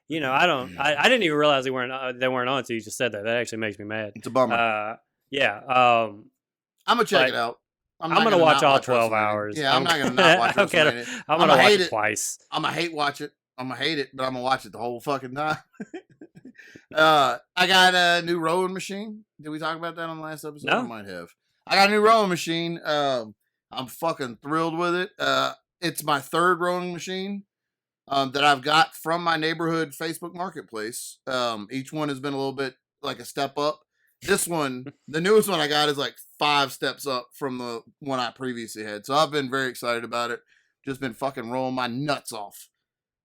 you know, I didn't even realize they weren't on until you just said that. That actually makes me mad. It's a bummer. I'm gonna check it out. I'm gonna watch all 12 hours. Yeah, I'm not gonna not watch it. I'm gonna watch it twice. I'm gonna watch it, but I'm gonna watch it the whole fucking time. I got a new rowing machine. Did we talk about that on the last episode? No. I might have. I got a new rowing machine. I'm fucking thrilled with it. It's my third rowing machine that I've got from my neighborhood Facebook Marketplace. Each one has been a little bit like a step up. This one, the newest one I got is like 5 steps up from the one I previously had. So I've been very excited about it. Just been fucking rolling my nuts off.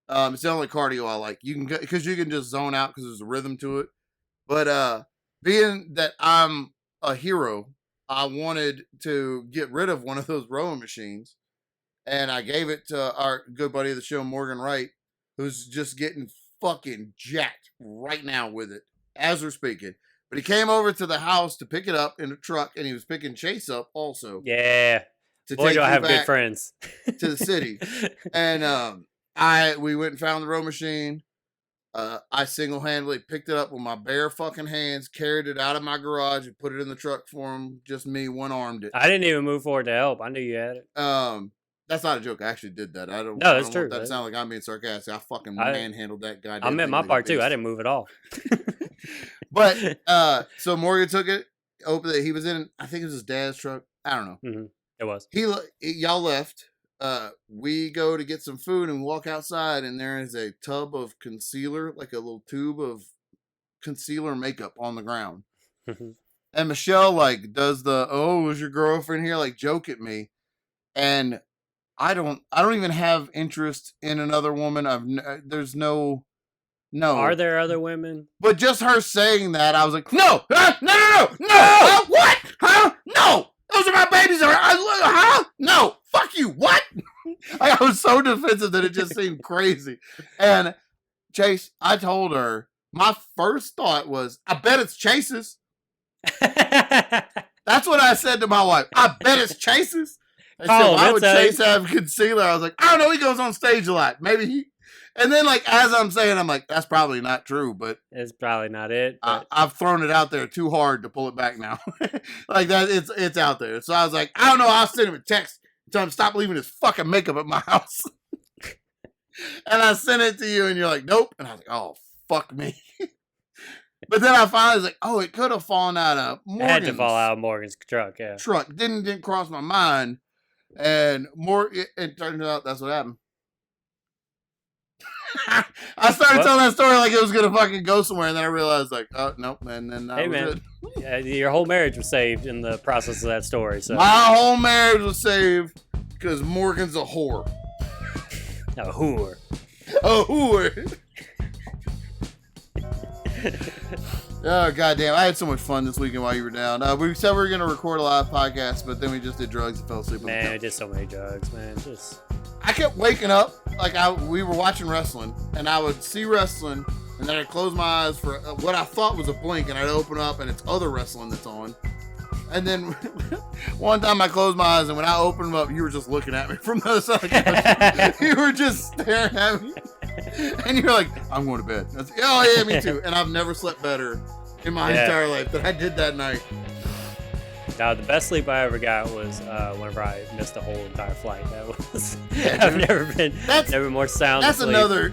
It's the only cardio I like. Because you can just zone out because there's a rhythm to it. But being that I'm a hero, I wanted to get rid of one of those rowing machines. And I gave it to our good buddy of the show, Morgan Wright, who's just getting fucking jacked right now with it as we're speaking. But he came over to the house to pick it up in a truck, and he was picking Chase up also. Yeah. Boy, do I have good friends. To the city. And we went and found the row machine. I single-handedly picked it up with my bare fucking hands, carried it out of my garage, and put it in the truck for him. Just me, one-armed it. I didn't even move forward to help. I knew you had it. That's not a joke. I actually did that. No, that's true. That sounds like I'm being sarcastic. I fucking manhandled that guy. I meant my part too. I didn't move at all. But so Morgan took it, opened it. He was in, I think it was his dad's truck. I don't know. Mm-hmm. It was. Y'all left. We go to get some food and walk outside, and there is a tub of concealer, like a little tube of concealer makeup on the ground. And Michelle like does the, oh, is your girlfriend here? Like joke at me. And I don't even have interest in another woman. There's no. Are there other women? But just her saying that, I was like, no, no, what? Huh? No, those are my babies. Huh? No, fuck you. What? I was so defensive that it just seemed crazy. And Chase, I told her, my first thought was, I bet it's Chase's. That's what I said to my wife. I bet it's Chase's. I said, why would Chase have concealer? I was like, I don't know. He goes on stage a lot. Maybe he. And then, like, as I'm saying, I'm like, that's probably not true, but it's probably not it. I've thrown it out there too hard to pull it back now. Like that, it's out there. So I was like, I don't know. I'll send him a text, tell him stop leaving his fucking makeup at my house. And I sent it to you, and you're like, nope. And I was like, oh, fuck me. But then I finally was like, oh, it could have fallen out of Morgan's. It had to fall out of Morgan's truck, yeah. Truck didn't cross my mind, and it turned out that's what happened. I started telling that story like it was gonna fucking go somewhere, and then I realized like, oh nope, and then I was good. Yeah, your whole marriage was saved in the process of that story. So my whole marriage was saved because Morgan's a whore. A whore. A whore. Oh goddamn! I had so much fun this weekend while you were down. We said we were gonna record a live podcast, but then we just did drugs and fell asleep. Man, we did so many drugs, man. I kept waking up like we were watching wrestling, and I would see wrestling, and then I'd close my eyes for what I thought was a blink, and I'd open up, and it's other wrestling that's on. And then one time I closed my eyes, and when I opened them up, you were just looking at me from the other side of the couch. You were just staring at me. And you're like, I'm going to bed. I was like, oh, yeah, me too. And I've never slept better in my entire life than I did that night. Now, the best sleep I ever got was whenever I missed the whole entire flight. That was I've never been more sound. That's asleep. Another.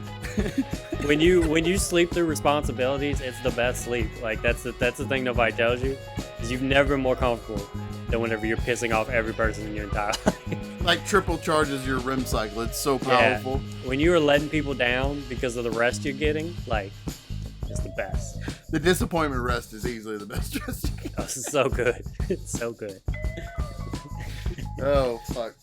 when you sleep through responsibilities, it's the best sleep. Like that's the thing nobody tells you, is you've never been more comfortable than whenever you're pissing off every person in your entire life. Like triple charges your REM cycle. It's so powerful. Yeah. When you are letting people down because of the rest you're getting, like, it's the best. The disappointment rest is easily the best rest. Oh, this is so good. It's so good. Oh, fuck.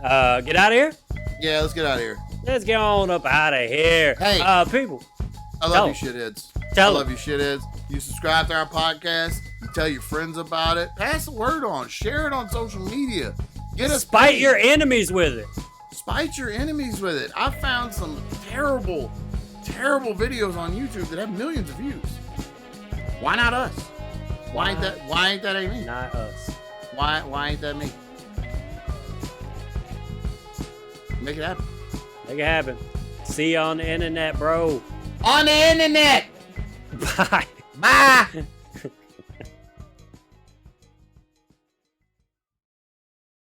Get out of here? Yeah, let's get out of here. Let's get on up out of here. Hey. People. I love you, shitheads. I love you, shitheads. You subscribe to our podcast. You tell your friends about it. Pass the word on. Share it on social media. Get us Spite paid. your enemies with it. Spite your enemies with it. I found some terrible videos on YouTube that have millions of views. Why not us? Why ain't that me? Not us. Why ain't that me? Make it happen. Make it happen. See you on the internet, bro. On the internet. Bye. Bye.